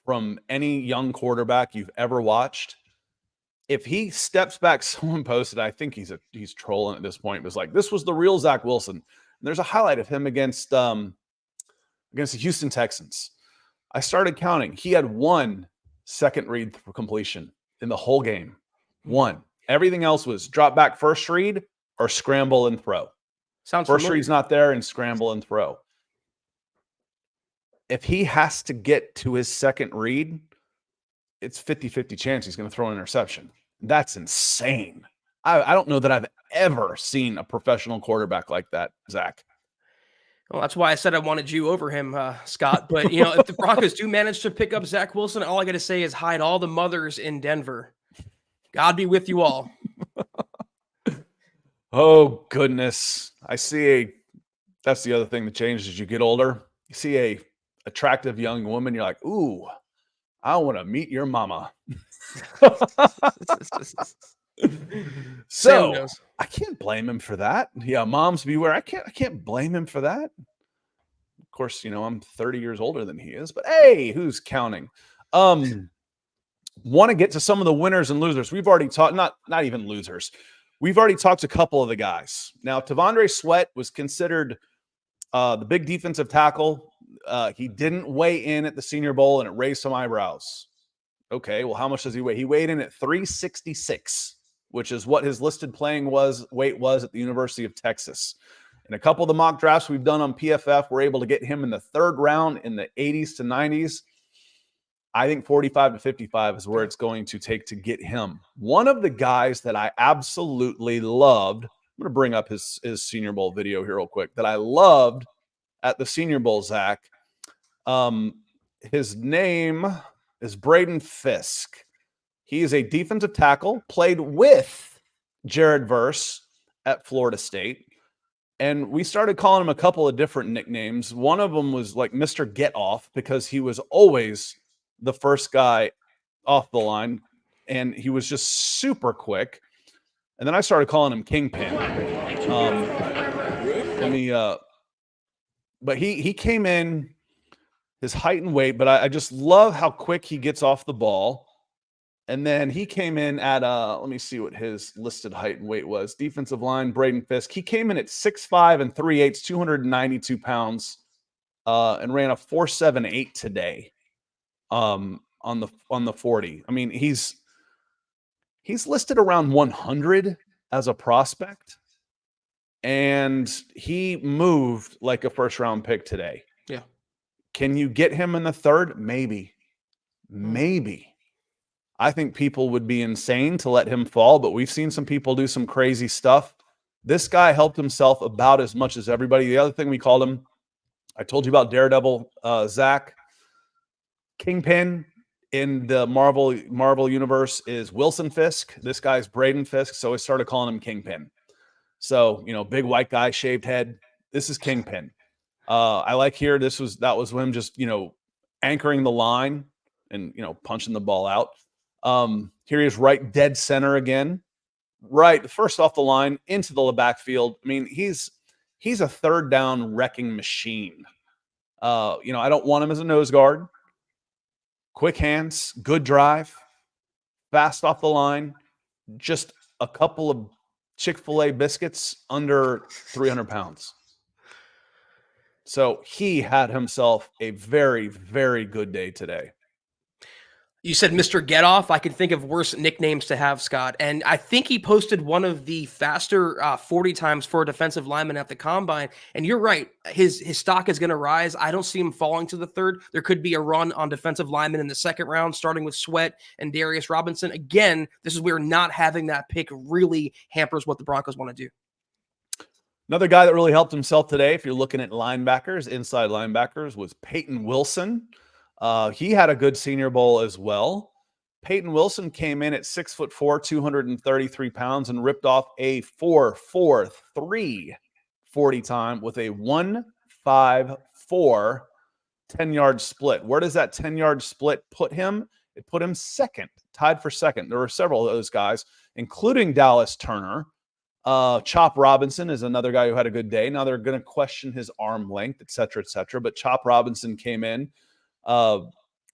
from any young quarterback you've ever watched. If he steps back, someone posted, I think he's trolling at this point. It was like, this was the real Zach Wilson. And there's a highlight of him against the Houston Texans. I started counting. He had 1 second read for completion in the whole game. 1. Everything else was drop back first read or scramble and throw. Sounds First familiar. read's not there and scramble and throw. If he has to get to his second read, it's 50-50 chance he's going to throw an interception. That's insane. I don't know that I've ever seen a professional quarterback like that, Zach. Well, that's why I said I wanted you over him, Scott. But, if the Broncos do manage to pick up Zach Wilson, all I got to say is hide all the mothers in Denver. God be with you all. Oh, goodness. That's the other thing that changes as you get older. You see a attractive young woman, you're like, ooh, I want to meet your mama. So I can't blame him for that. Yeah, moms beware. I can't blame him for that. Of course, I'm 30 years older than he is, but hey, who's counting? Want to get to some of the winners and losers. We've already talked, not even losers. We've already talked to a couple of the guys. Now, Tavondre Sweat was considered the big defensive tackle. He didn't weigh in at the Senior Bowl, and it raised some eyebrows. Okay, well, how much does he weigh? He weighed in at 366, which is what his listed weight was at the University of Texas. In a couple of the mock drafts we've done on PFF, we're able to get him in the 3rd round in the 80s to 90s. I think 45 to 55 is where it's going to take to get him. One of the guys that I absolutely loved, I'm going to bring up his Senior Bowl video here real quick, that I loved at the Senior Bowl, Zach. His name is Braden Fisk. He is a defensive tackle, played with Jared Verse at Florida State. And we started calling him a couple of different nicknames. One of them was like Mr. Get Off, because he was always the first guy off the line, and he was just super quick. and then I started calling him Kingpin. But he came in his height and weight, but I just love how quick he gets off the ball. And then he came in at let me see what his listed height and weight was. Defensive line, Braden Fisk. He came in at 6'5" and 3/8, 292 pounds, and ran a 4.78 today. On the 40. I mean, he's listed around 100 as a prospect, and he moved like a first round pick today. Yeah. Can you get him in the third? Maybe. I think people would be insane to let him fall, but we've seen some people do some crazy stuff. This guy helped himself about as much as everybody. The other thing we called him, I told you about Daredevil, Zack. Kingpin in the Marvel universe is Wilson Fisk. This guy's Braden Fisk, so I started calling him Kingpin. So, big white guy, shaved head. This is Kingpin. I like here, that was him just, anchoring the line and, punching the ball out. Here he is right dead center again. Right, first off the line into the backfield. I mean, he's a third down wrecking machine. I don't want him as a nose guard. Quick hands, good drive, fast off the line, just a couple of Chick-fil-A biscuits under 300 pounds. So he had himself a very, very good day today. You said Mr. Get Off. I could think of worse nicknames to have, Scott. And I think he posted one of the faster 40 times for a defensive lineman at the combine. And you're right. His stock is going to rise. I don't see him falling to the third. There could be a run on defensive linemen in the second round, starting with Sweat and Darius Robinson. Again, this is where not having that pick really hampers what the Broncos want to do. Another guy that really helped himself today, if you're looking at linebackers, inside linebackers, was Peyton Wilson. He had a good Senior Bowl as well. Peyton Wilson came in at 6'4", 233 pounds, and ripped off a 4.43 40 time with a 1.54 10-yard split. Where does that 10-yard split put him? It put him second, tied for second. There were several of those guys, including Dallas Turner. Chop Robinson is another guy who had a good day. Now they're going to question his arm length, et cetera, but Chop Robinson came in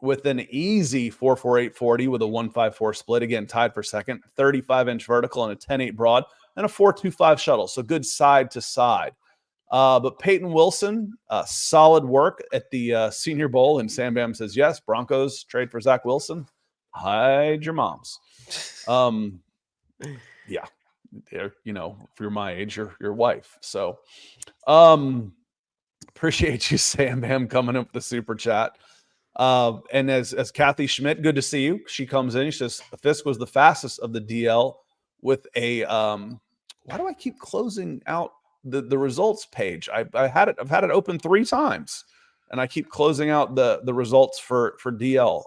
with an easy 4.48 40 with a 1.54 split. Again, tied for second, 35-inch vertical and a 10.8 broad, and a 4.25 shuttle. So good side to side. But Peyton Wilson, solid work at the Senior Bowl. And Sam Bam says, yes, Broncos trade for Zach Wilson. Hide your moms. Yeah. If you're my age, your wife. So appreciate you, Sam Bam, coming up with the super chat. And as Kathy Schmidt, good to see you. She comes in. She says Fisk was the fastest of the DL with a. Why do I keep closing out the results page? I've had it open 3 times, and I keep closing out the results for DL.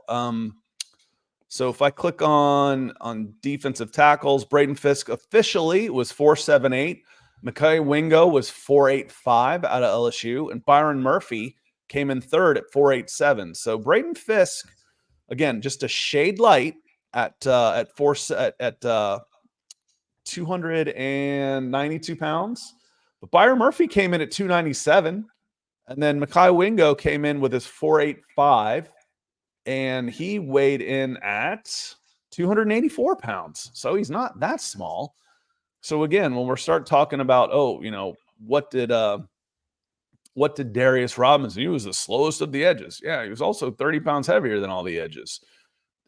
So if I click on defensive tackles, Braden Fisk officially was 4.78. Mekhi Wingo was 4.85 out of LSU, and Byron Murphy came in third at 4.87. So Braden Fisk, again, just a shade light at 292 pounds. But Byron Murphy came in at 297, and then Mekhi Wingo came in with his 4.85, and he weighed in at 284 pounds. So he's not that small. So again, when we start talking about, what did Darius Robinson? He was the slowest of the edges. Yeah, he was also 30 pounds heavier than all the edges.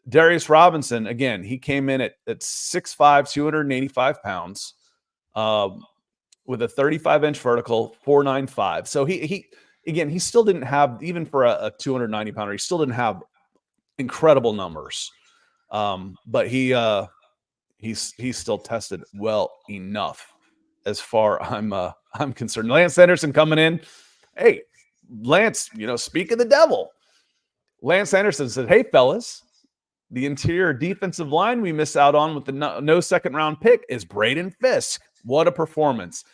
Darius Robinson, again, he came in at 6'5", 285 pounds, with a 35-inch vertical, 4.95. So he still didn't have, even for a 290-pounder, he still didn't have incredible numbers. But he's still tested well enough as far I'm concerned. Lance Anderson coming in. Hey, Lance, speak of the devil. Lance Anderson said, hey, fellas, the interior defensive line we miss out on with the no second-round pick is Braden Fisk. What a performance.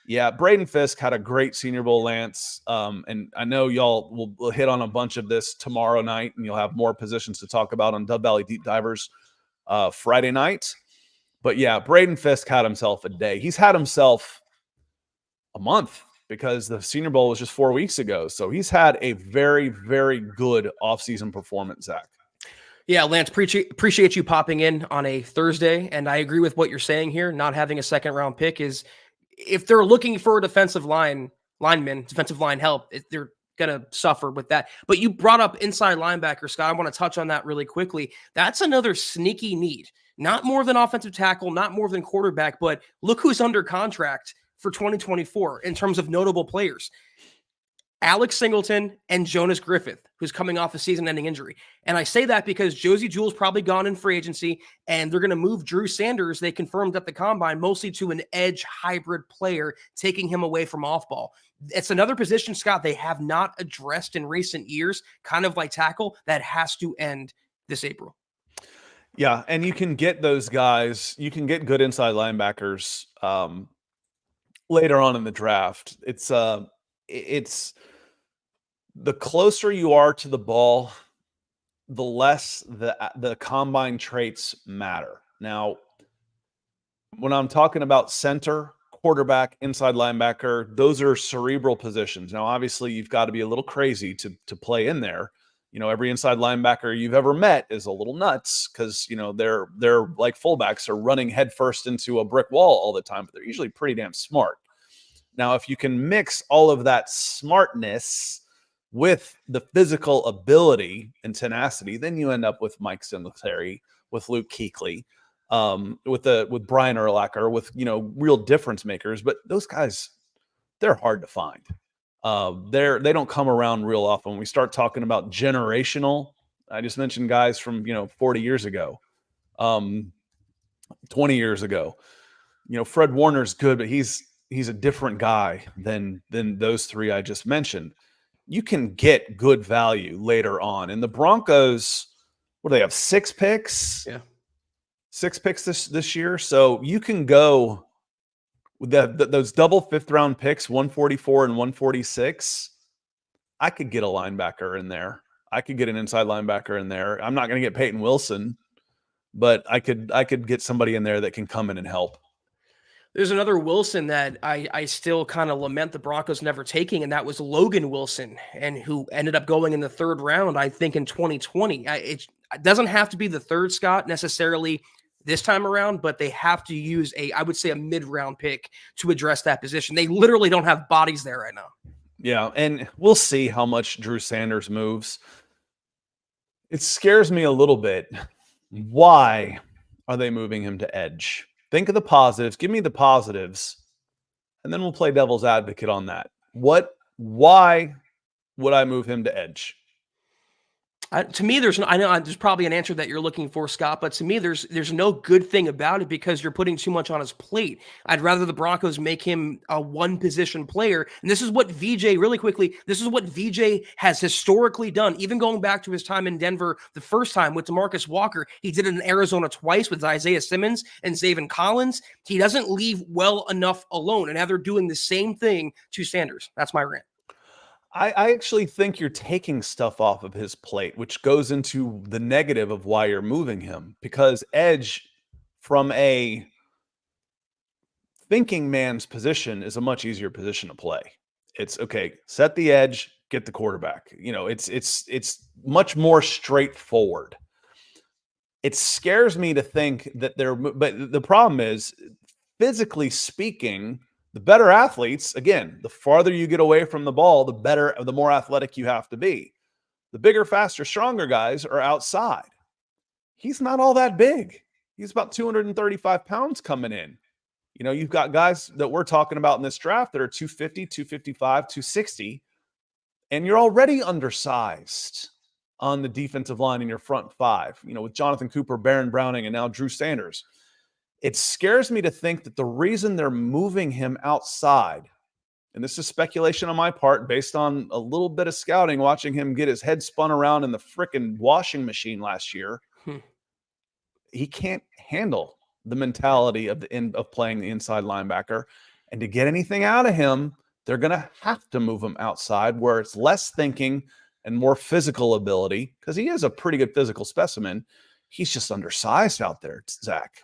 Yeah, Braden Fisk had a great Senior Bowl, Lance. And I know y'all will hit on a bunch of this tomorrow night, and you'll have more positions to talk about on Dub Valley Deep Divers Friday night. But yeah, Braden Fisk had himself a day. He's had himself a month because the Senior Bowl was just 4 weeks ago. So he's had a very, very good offseason performance, Zach. Yeah, Lance, appreciate you popping in on a Thursday. And I agree with what you're saying here. Not having a second round pick is, if they're looking for a defensive line help, they're going to suffer with that. But you brought up inside linebacker, Scott. I want to touch on that really quickly. That's another sneaky need. Not more than offensive tackle, not more than quarterback, but look who's under contract for 2024 in terms of notable players. Alex Singleton and Jonas Griffith, who's coming off a season-ending injury. And I say that because Josie Jewell's probably gone in free agency, and they're going to move Drew Sanders, they confirmed at the Combine, mostly to an edge hybrid player, taking him away from off-ball. It's another position, Scott, they have not addressed in recent years, kind of like tackle, that has to end this April. Yeah, and you can get those guys. You can get good inside linebackers later on in the draft. It's the closer you are to the ball, the less the combine traits matter. Now, when I'm talking about center, quarterback, inside linebacker, those are cerebral positions. Now, obviously, you've got to be a little crazy to play in there. You know, every inside linebacker you've ever met is a little nuts because, you know, they're like fullbacks are running headfirst into a brick wall all the time, but they're usually pretty damn smart. Now, if you can mix all of that smartness with the physical ability and tenacity, then you end up with Mike Singletary, with Luke Kuechly, with Brian Urlacher, with, you know, real difference makers. But those guys, they're hard to find. They don't come around real often. When we start talking about generational, I just mentioned guys from, you know, 40 years ago, 20 years ago. You know, Fred Warner's good, but he's a different guy than those three I just mentioned. You can get good value later on. And the Broncos, what do they have? 6 picks? Yeah. 6 picks this year. So you can go with those double 5th round picks, 144 and 146. I could get a linebacker in there. I could get an inside linebacker in there. I'm not going to get Peyton Wilson, but I could get somebody in there that can come in and help. There's another Wilson that I still kind of lament the Broncos never taking, and that was Logan Wilson, and who ended up going in the 3rd round, I think, in 2020. It doesn't have to be the 3rd, Scott, necessarily this time around, but they have to use I would say a mid-round pick to address that position. They literally don't have bodies there right now. Yeah, and we'll see how much Drew Sanders moves. It scares me a little bit. Why are they moving him to edge? Think of the positives. Give me the positives, and then we'll play devil's advocate on that. Why would I move him to edge? To me, I know there's probably an answer that you're looking for, Scott, but to me, there's no good thing about it because you're putting too much on his plate. I'd rather the Broncos make him a one-position player. And this is what VJ, really quickly, this is what VJ has historically done, even going back to his time in Denver the first time with DeMarcus Walker. He did it in Arizona twice with Isaiah Simmons and Zaven Collins. He doesn't leave well enough alone, and now they're doing the same thing to Sanders. That's my rant. I actually think you're taking stuff off of his plate, which goes into the negative of why you're moving him. Because edge, from a thinking man's position, is a much easier position to play. It's okay, set the edge, get the quarterback. You know, it's much more straightforward. It scares me to think that but the problem is, physically speaking, the better athletes, again, the farther you get away from the ball, the more athletic you have to be. The bigger, faster, stronger guys are outside. He's not all that big. He's about 235 pounds coming in. You know, you've got guys that we're talking about in this draft that are 250, 255, 260, and you're already undersized on the defensive line in your front 5, you know, with Jonathan Cooper, Baron Browning, and now Drew Sanders. It scares me to think that the reason they're moving him outside, and this is speculation on my part based on a little bit of scouting, watching him get his head spun around in the frickin' washing machine last year, he can't handle the mentality of playing the inside linebacker. And to get anything out of him, they're going to have to move him outside where it's less thinking and more physical ability, because he is a pretty good physical specimen. He's just undersized out there, Zach.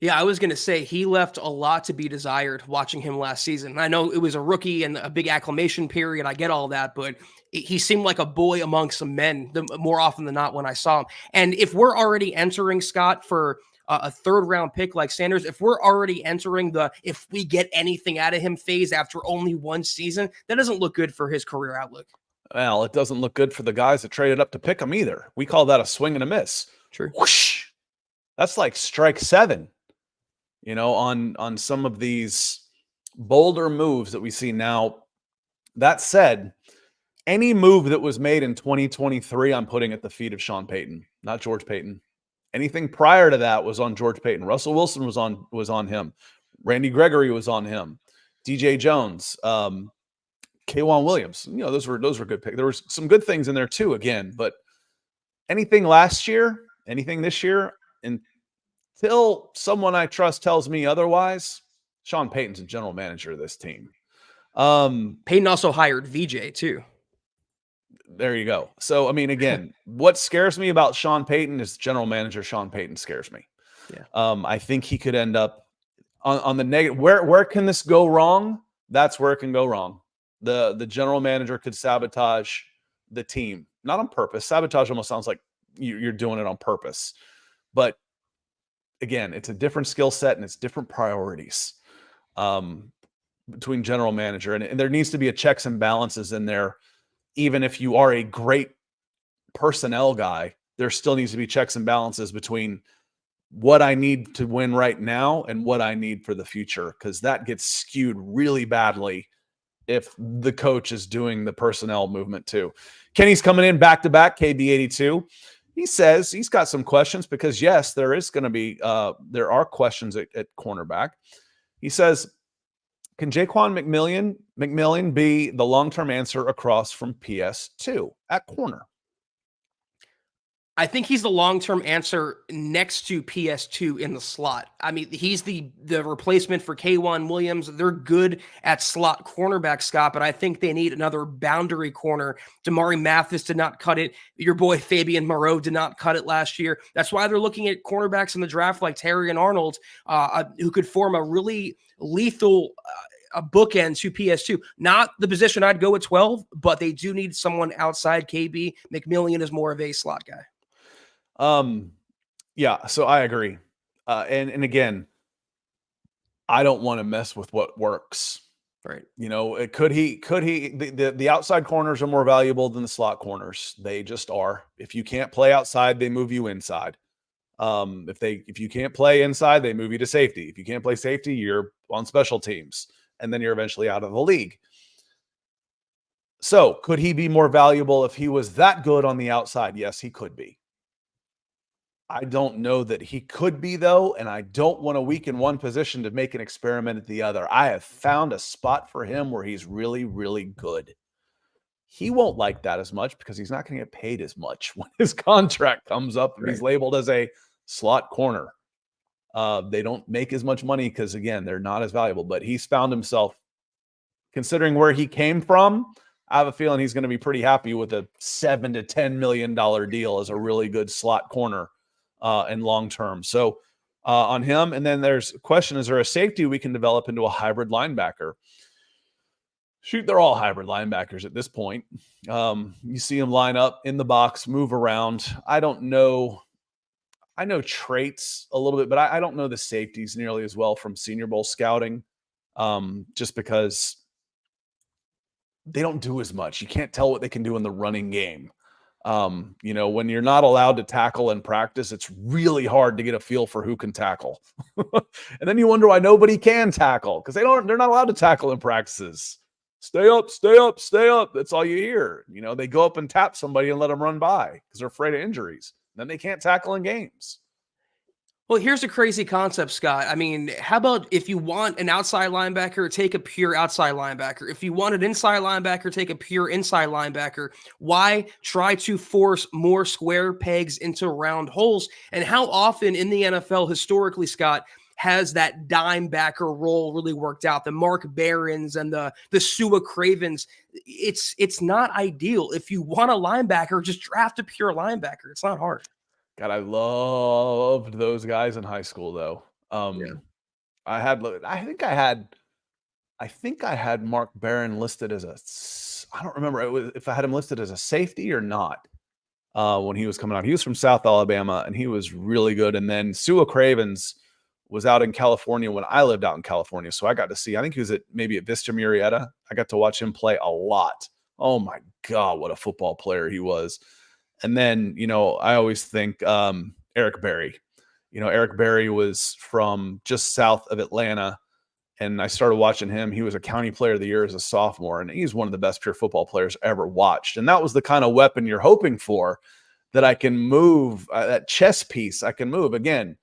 Yeah, I was going to say he left a lot to be desired watching him last season. I know it was a rookie and a big acclimation period. I get all that, but he seemed like a boy among some men more often than not when I saw him. And if we're already entering, Scott, for a third round pick like Sanders, if we're already entering the if we get anything out of him phase after only one season, that doesn't look good for his career outlook. Well, it doesn't look good for the guys that traded up to pick him either. We call that a swing and a miss. True. Whoosh. That's like strike 7, on some of these bolder moves that we see now. That said, any move that was made in 2023, I'm putting at the feet of Sean Payton, not George Payton. Anything prior to that was on George Payton. Russell Wilson was on him. Randy Gregory was on him. DJ Jones, K'Wan Williams. Those were good picks. There was some good things in there too, again, but anything last year, anything this year, until someone I trust tells me otherwise, Sean Payton's a general manager of this team. Payton also hired VJ too. There you go. So, I mean, again, what scares me about Sean Payton is general manager Sean Payton scares me. Yeah. I think he could end up on the negative. Where can this go wrong? That's where it can go wrong. The general manager could sabotage the team, not on purpose. Sabotage almost sounds like you're doing it on purpose. But again, it's a different skill set and it's different priorities between general manager. And there needs to be a checks and balances in there. Even if you are a great personnel guy, there still needs to be checks and balances between what I need to win right now and what I need for the future, because that gets skewed really badly if the coach is doing the personnel movement too. Kenny's coming in back-to-back, KB82. He says he's got some questions because, yes, there are questions at cornerback. He says, can Jaquan McMillian be the long-term answer across from PS2 at corner? I think he's the long-term answer next to PS2 in the slot. I mean, he's the replacement for K'Wan Williams. They're good at slot cornerback, Scott, but I think they need another boundary corner. Damari Mathis did not cut it. Your boy Fabian Moreau did not cut it last year. That's why they're looking at cornerbacks in the draft like Terry and Arnold, who could form a really lethal a bookend to PS2. Not the position I'd go at 12, but they do need someone outside KB. McMillian is more of a slot guy. Yeah, so I agree. And again, I don't want to mess with what works. Right. Could he, the outside corners are more valuable than the slot corners. They just are. If you can't play outside, they move you inside. If you can't play inside, they move you to safety. If you can't play safety, you're on special teams, and then you're eventually out of the league. So could he be more valuable if he was that good on the outside? Yes, he could be. I don't know that he could be, though, and I don't want to weaken one position to make an experiment at the other. I have found a spot for him where he's really, really good. He won't like that as much because he's not going to get paid as much when his contract comes up and he's labeled as a slot corner. They don't make as much money because, again, they're not as valuable. But he's found himself, considering where he came from, I have a feeling he's going to be pretty happy with a $7 to $10 million deal as a really good slot corner. And long term. So on him. And then there's a question, is there a safety we can develop into a hybrid linebacker? Shoot, they're all hybrid linebackers at this point. You see them line up in the box, move around. I don't know. I know traits a little bit, but I don't know the safeties nearly as well from Senior Bowl scouting, just because they don't do as much. You can't tell what they can do in the running game. When you're not allowed to tackle in practice, it's really hard to get a feel for who can tackle. And then you wonder why nobody can tackle, because they're not allowed to tackle in practices. Stay up, stay up, stay up. That's all you hear. They go up and tap somebody and let them run by because they're afraid of injuries. Then they can't tackle in games. Well, here's a crazy concept, Scott. I mean, how about if you want an outside linebacker, take a pure outside linebacker. If you want an inside linebacker, take a pure inside linebacker. Why try to force more square pegs into round holes? And how often in the NFL historically, Scott, has that dime backer role really worked out? The Mark Barons and the Sua Cravens. It's not ideal. If you want a linebacker, just draft a pure linebacker. It's not hard. God, I loved those guys in high school, though. Yeah. I think I had Mark Barron listed as I don't remember if I had him listed as a safety or not. When he was coming out, he was from South Alabama and he was really good. And then Sua Cravens was out in California when I lived out in California. So I got to see, I think he was maybe at Vista Murrieta. I got to watch him play a lot. Oh my God, what a football player he was. And then, I always think Eric Berry. Eric Berry was from just south of Atlanta. And I started watching him. He was a county player of the year as a sophomore, and he's one of the best pure football players I ever watched. And that was the kind of weapon you're hoping for, that I can move, that chess piece I can move. Again,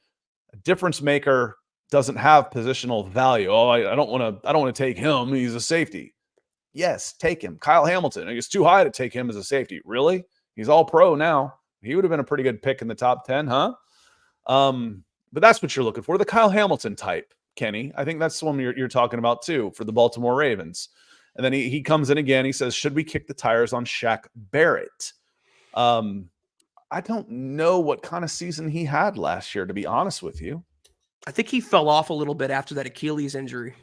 a difference maker doesn't have positional value. Oh, I don't want to take him. He's a safety. Yes, take him. Kyle Hamilton. It's too high to take him as a safety. Really? He's all pro now. He would have been a pretty good pick in the top 10, huh? But that's what you're looking for. The Kyle Hamilton type, Kenny. I think that's the one you're talking about too, for the Baltimore Ravens. And then he comes in again. He says, should we kick the tires on Shaq Barrett? I don't know what kind of season he had last year, to be honest with you. I think he fell off a little bit after that Achilles injury.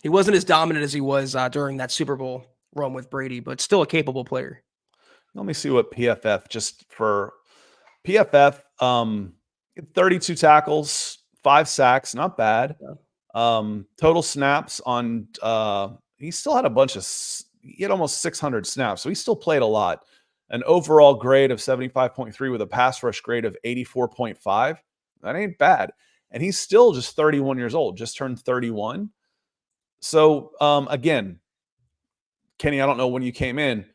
He wasn't as dominant as he was during that Super Bowl run with Brady, but still a capable player. Let me see what PFF, just for PFF, 32 tackles, 5 sacks, not bad. Total snaps on, he still had he had almost 600 snaps, so he still played a lot. An overall grade of 75.3 with a pass rush grade of 84.5. That ain't bad. And he's still just 31 years old, just turned 31. So, again, Kenny, I don't know when you came in.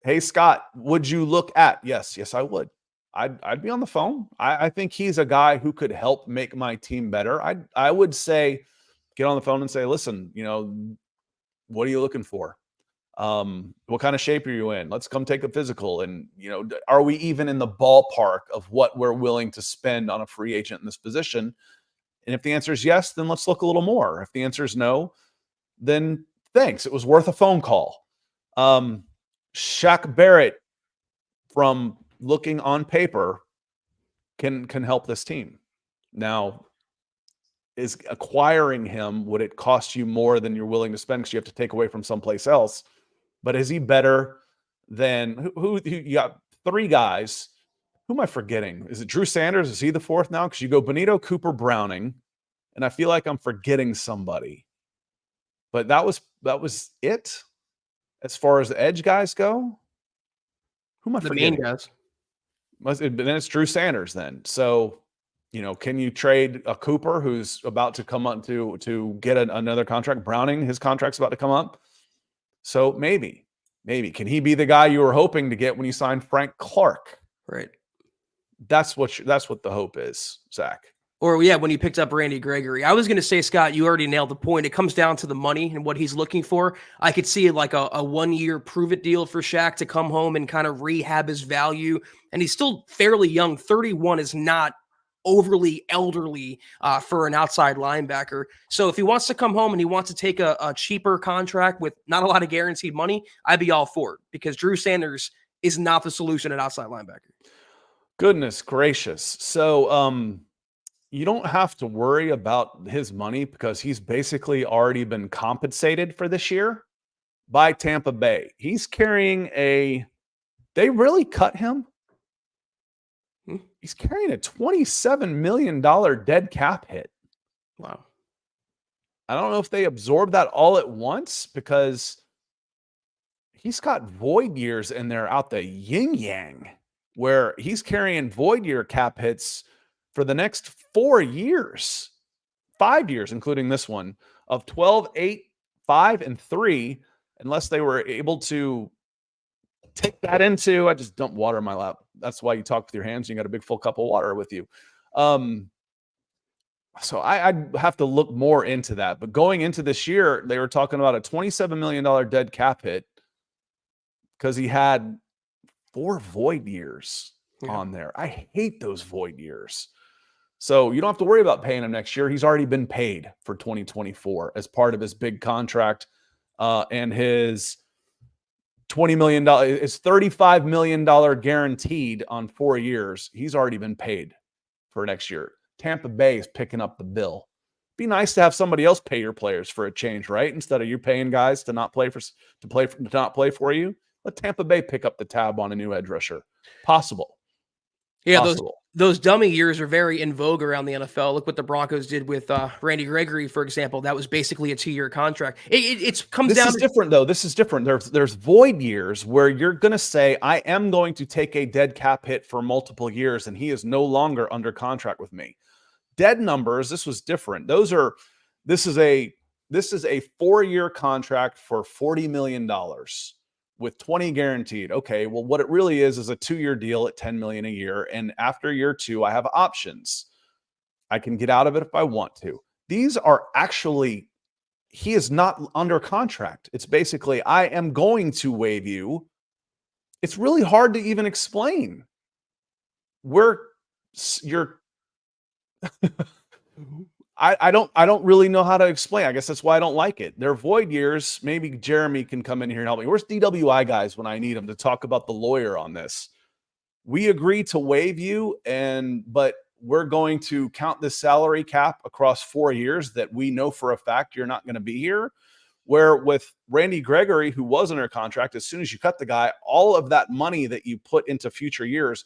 Hey, Scott, would you look at? Yes, I would. I'd be on the phone. I think he's a guy who could help make my team better. I would say, get on the phone and say, listen, what are you looking for? What kind of shape are you in? Let's come take a physical. And, are we even in the ballpark of what we're willing to spend on a free agent in this position? And if the answer is yes, then let's look a little more. If the answer is no, then thanks. It was worth a phone call. Shaq Barrett, from looking on paper, can help this team. Now, is acquiring him, would it cost you more than you're willing to spend because you have to take away from someplace else? But is he better than who you got? 3 guys. Who am I forgetting? Is it Drew Sanders? Is he the 4th now? Because you go Benito, Cooper, Browning, and I feel like I'm forgetting somebody. But that was it as far as the edge guys go. Who am I forgetting? The main guys. Then it's Drew Sanders then. So, can you trade a Cooper who's about to come up to get another contract? Browning, his contract's about to come up. So maybe. Can he be the guy you were hoping to get when you signed Frank Clark? Right. That's what the hope is, Zach. Or, yeah, when you picked up Randy Gregory. I was going to say, Scott, you already nailed the point. It comes down to the money and what he's looking for. I could see like a 1-year prove-it deal for Shaq to come home and kind of rehab his value. And he's still fairly young. 31 is not overly elderly for an outside linebacker. So if he wants to come home and he wants to take a cheaper contract with not a lot of guaranteed money, I'd be all for it, because Drew Sanders is not the solution at outside linebacker. Goodness gracious. So, you don't have to worry about his money because he's basically already been compensated for this year by Tampa Bay. He's carrying they really cut him. He's carrying a $27 million dead cap hit. Wow. I don't know if they absorb that all at once, because he's got void years in there out the yin yang, where he's carrying void year cap hits for the next 4 years, 5 years, including this one, of 12, 8, 5, and 3, unless they were able to take that into, I just dumped water in my lap. That's why you talk with your hands. You got a big full cup of water with you. So I'd have to look more into that. But going into this year, they were talking about a $27 million dead cap hit because he had 4 void years on there. I hate those void years. So you don't have to worry about paying him next year. He's already been paid for 2024 as part of his big contract, and his $20 million, his $35 million guaranteed on 4 years. He's already been paid for next year. Tampa Bay is picking up the bill. Be nice to have somebody else pay your players for a change, right? Instead of you paying guys to not play for you. Let Tampa Bay pick up the tab on a new edge rusher. Possible. Yeah, Possible. those dummy years are very in vogue around the NFL. Look what the Broncos did with Randy Gregory, for example. That was basically a 2-year contract. It comes This down is to different, though. This is different. There's void years where you're going to say, I am going to take a dead cap hit for multiple years, and he is no longer under contract with me. Dead numbers, this was different. This is a 4-year contract for $40 million with 20 guaranteed. Okay, well, what it really is a 2-year deal at $10 million a year. And after year 2, I have options. I can get out of it if I want to. These are actually, he is not under contract. It's basically, I am going to waive you. It's really hard to even explain. You're I don't really know how to explain. I guess that's why I don't like it. They're void years. Maybe Jeremy can come in here and help me. Where's DWI guys when I need them to talk about the lawyer on this? We agree to waive you, but we're going to count this salary cap across 4 years that we know for a fact you're not going to be here. Where with Randy Gregory, who was under contract, as soon as you cut the guy, all of that money that you put into future years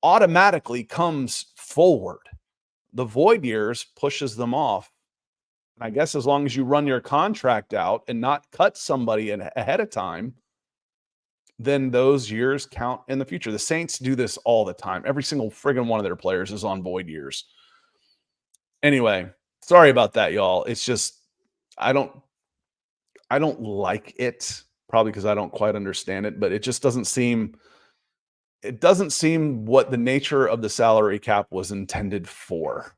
automatically comes forward. The void years pushes them off. And I guess as long as you run your contract out and not cut somebody ahead of time, then those years count in the future. The Saints do this all the time. Every single friggin' one of their players is on void years. Anyway, sorry about that, y'all. It's just, I don't like it, probably because I don't quite understand it, but it just doesn't seem what the nature of the salary cap was intended for.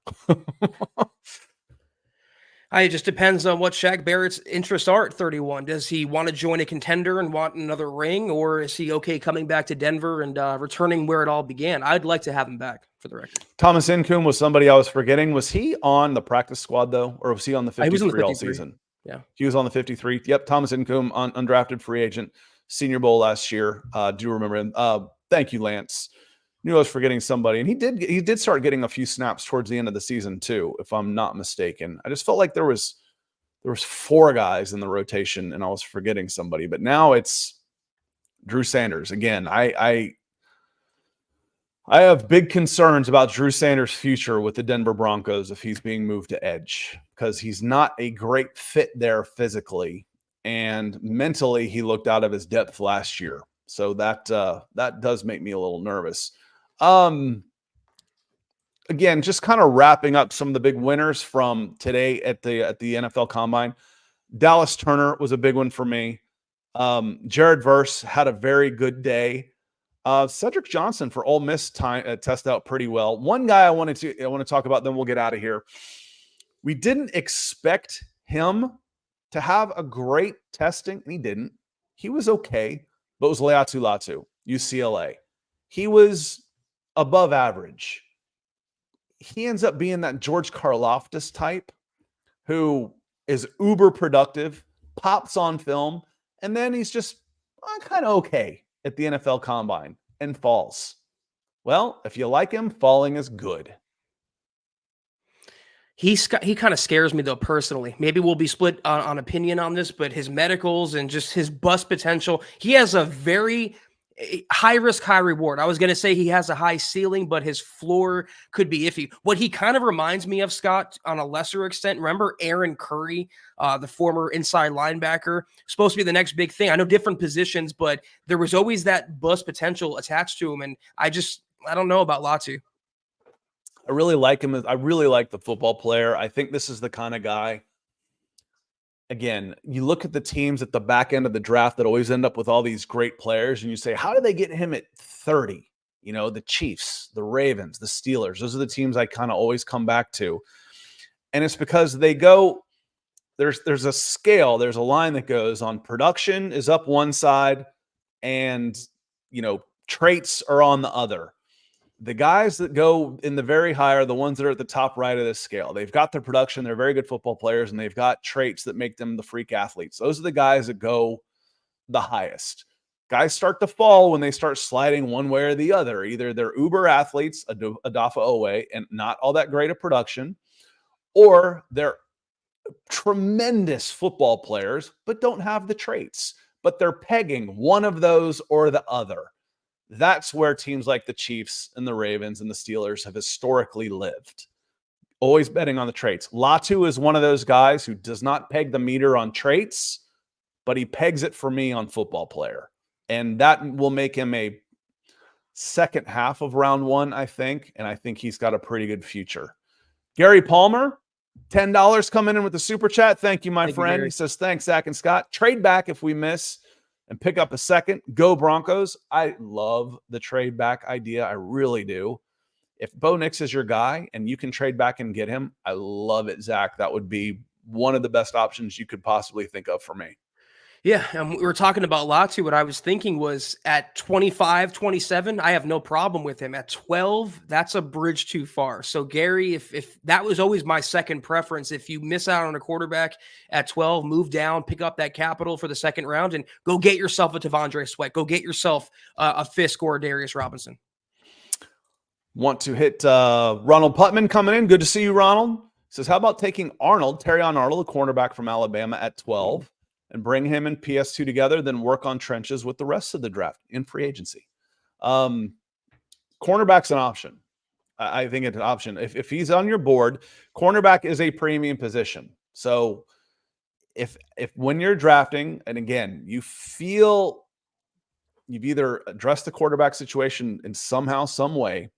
it just depends on what Shaq Barrett's interests are at 31. Does he want to join a contender and want another ring, or is he okay coming back to Denver and returning where it all began? I'd like to have him back, for the record. Thomas Incoom was somebody I was forgetting. Was he on the practice squad, though, or was he on the 53 He was on the all 53. season? Yeah. He was on the 53. Yep, Thomas Incoom, undrafted free agent, Senior Bowl last year. Do remember him. Thank you, Lance. Knew I was forgetting somebody. And he did start getting a few snaps towards the end of the season, too, if I'm not mistaken. I just felt like there was 4 guys in the rotation, and I was forgetting somebody. But now it's Drew Sanders. Again, I have big concerns about Drew Sanders' future with the Denver Broncos if he's being moved to edge, because he's not a great fit there physically, and mentally he looked out of his depth last year. So that does make me a little nervous. Again, just kind of wrapping up some of the big winners from today at the NFL Combine. Dallas Turner was a big one for me. Jared Verse had a very good day. Cedric Johnson for Ole Miss tested out pretty well. One guy I want to talk about, then we'll get out of here. We didn't expect him to have a great testing, and he didn't. He was okay, but it was Leatu Latu, UCLA. He was above average. He ends up being that George Karlaftis type who is uber productive, pops on film, and then he's just kind of okay at the NFL Combine and falls. Well, if you like him, falling is good. He kind of scares me, though, personally. Maybe we'll be split on opinion on this, but his medicals and just his bust potential, he has a very high risk, high reward. I was going to say he has a high ceiling, but his floor could be iffy. What he kind of reminds me of, Scott, on a lesser extent, remember Aaron Curry, the former inside linebacker, supposed to be the next big thing. I know different positions, but there was always that bust potential attached to him. And I don't know about Latu. I really like him. I really like the football player. I think this is the kind of guy. Again, you look at the teams at the back end of the draft that always end up with all these great players, and you say, how did they get him at 30? You know, the Chiefs, the Ravens, the Steelers. Those are the teams I kind of always come back to. And it's because they go, there's a scale, there's a line that goes on production is up one side and, traits are on the other. The guys that go in the very high are the ones that are at the top right of this scale. They've got their production. They're very good football players, and they've got traits that make them the freak athletes. Those are the guys that go the highest. guys start to fall when they start sliding one way or the other. Either they're uber athletes, Adafa Owe, and not all that great of production, or they're tremendous football players, but don't have the traits. But they're pegging one of those or the other. That's where teams like the Chiefs and the Ravens and the Steelers have historically lived. Always betting on the traits. Latu is one of those guys who does not peg the meter on traits, but he pegs it for me on football player. And that will make him a second half of round one, I think. And I think he's got a pretty good future. Gary Palmer, $10 coming in with the super chat. Thank you, my friend. He says, thanks, Zach and Scott. Trade back if we miss and pick up a second. Go Broncos. I love the trade back idea. I really do. If Bo Nix is your guy and you can trade back and get him, I love it, Zach. That would be one of the best options you could possibly think of for me. Yeah, we were talking about Latu. What I was thinking was at 25, 27, I have no problem with him. At 12, that's a bridge too far. So, Gary, if that was always my second preference, if you miss out on a quarterback at 12, move down, pick up that capital for the second round, and go get yourself a T'Vondre Sweat. Go get yourself a Fisk or a Darius Robinson. Want to hit Ronald Putman coming in. Good to see you, Ronald. Says, how about taking Terrion Arnold, a cornerback from Alabama, at 12? And bring him and PS2 together, then work on trenches with the rest of the draft in free agency. Cornerback's an option. I think it's an option. If he's on your board, cornerback is a premium position. So if when you're drafting, and again, you feel you've either addressed the quarterback situation in somehow, some way,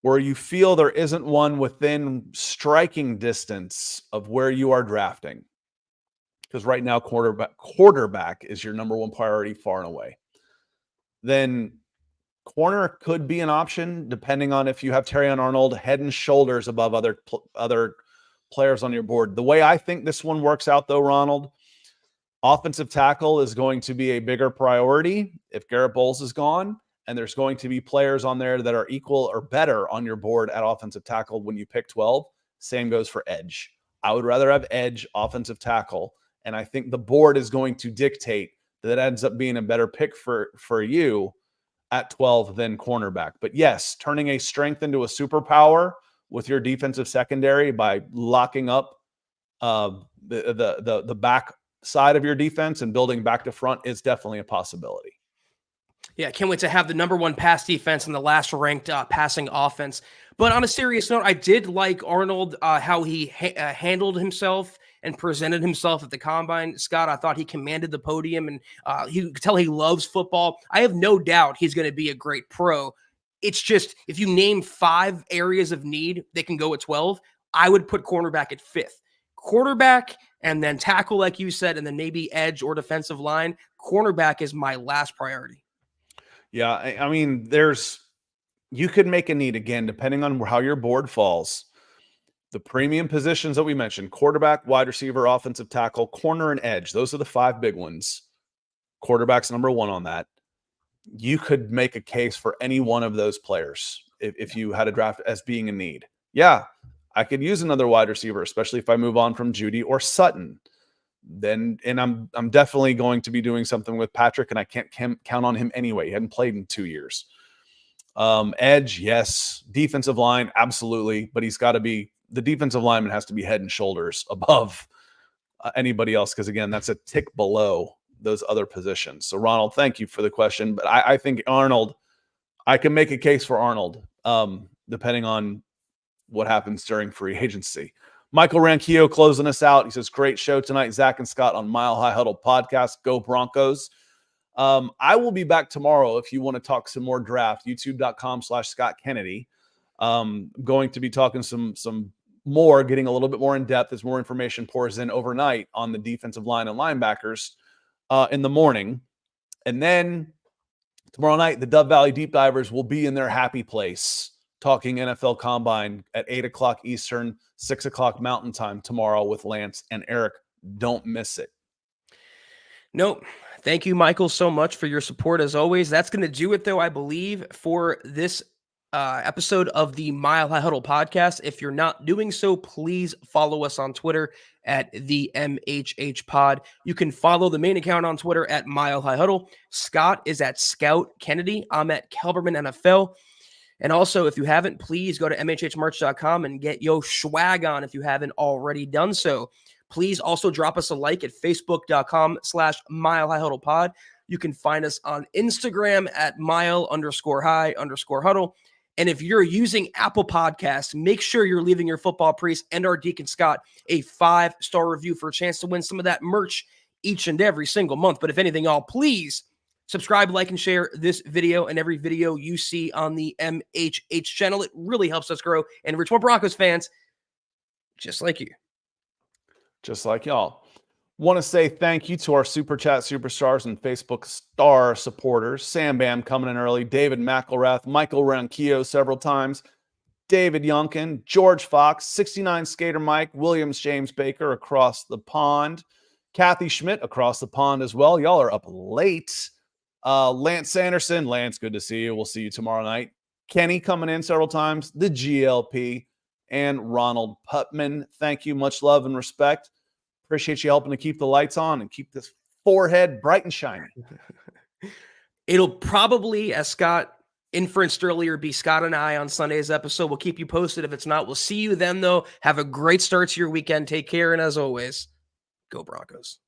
or you feel there isn't one within striking distance of where you are drafting, because right now quarterback is your number one priority far and away, then corner could be an option depending on if you have Terrion Arnold head and shoulders above other players on your board. The way I think this one works out, though, Ronald, offensive tackle is going to be a bigger priority if Garrett Bowles is gone, and there's going to be players on there that are equal or better on your board at offensive tackle when you pick 12. Same goes for edge. I would rather have edge offensive tackle. And I think the board is going to dictate that ends up being a better pick for you at 12 than cornerback. But yes, turning a strength into a superpower with your defensive secondary by locking up the back side of your defense and building back to front is definitely a possibility. Yeah, can't wait to have the number one pass defense and the last ranked passing offense. But on a serious note, I did like Arnold, how he handled himself and presented himself at the combine. Scott, I thought he commanded the podium, and you could tell he loves football. I have no doubt he's going to be a great pro. It's just, if you name 5 areas of need that can go at 12, I would put cornerback at 5th. Quarterback and then tackle, like you said, and then maybe edge or defensive line. Cornerback is my last priority. Yeah, I mean, you could make a need, again, depending on how your board falls. The premium positions that we mentioned, quarterback, wide receiver, offensive tackle, corner, and edge. Those are the 5 big ones. Quarterback's number 1 on that. You could make a case for any one of those players if you had a draft as being a need. Yeah, I could use another wide receiver, especially if I move on from Judy or Sutton. And I'm definitely going to be doing something with Patrick, and I can't count on him anyway. He hadn't played in 2 years. Edge, yes. Defensive line, absolutely. But he's got to be, the defensive lineman has to be head and shoulders above anybody else, because, again, that's a tick below those other positions. So, Ronald, thank you for the question. But I think Arnold, I can make a case for Arnold, depending on what happens during free agency. Michael Ranquillo closing us out. He says, great show tonight, Zach and Scott on Mile High Huddle podcast. Go Broncos. I will be back tomorrow if you want to talk some more draft. YouTube.com/Scott Kennedy. Going to be talking some more, getting a little bit more in depth as more information pours in overnight on the defensive line and linebackers in the morning. And then tomorrow night, the Dove Valley Deep Divers will be in their happy place talking NFL Combine at 8 o'clock Eastern, 6 o'clock Mountain Time tomorrow with Lance and Eric. Don't miss it. Nope. Thank you, Michael, so much for your support as always. That's going to do it, though, I believe, for this episode of the Mile High Huddle podcast. If you're not doing so, please follow us on Twitter at the MHH pod. You can follow the main account on Twitter at Mile High Huddle. Scott is at Scout Kennedy. I'm at Kelberman NFL. And also, if you haven't, please go to mhhmerch.com and get yo swag on if you haven't already done so. Please also drop us a like at facebook.com/Mile High Huddle pod. You can find us on Instagram at mile_high_huddle. And if you're using Apple Podcasts, make sure you're leaving your football priest and our Deacon Scott a 5-star review for a chance to win some of that merch each and every single month. But if anything, y'all, please subscribe, like, and share this video and every video you see on the MHH channel. It really helps us grow and reach more Broncos fans just like you. Just like y'all. Want to say thank you to our Super Chat superstars and Facebook star supporters. Sam Bam coming in early, David McElrath, Michael Ronquillo several times, David Yunkin, George Fox, 69 Skater Mike, Williams James Baker across the pond, Kathy Schmidt across the pond as well. Y'all are up late. Lance Sanderson. Lance, good to see you. We'll see you tomorrow night. Kenny coming in several times, the GLP, and Ronald Putman. Thank you. Much love and respect. Appreciate you helping to keep the lights on and keep this forehead bright and shiny. It'll probably, as Scott inferenced earlier, be Scott and I on Sunday's episode. We'll keep you posted if it's not. We'll see you then, though. Have a great start to your weekend. Take care. And as always, go Broncos.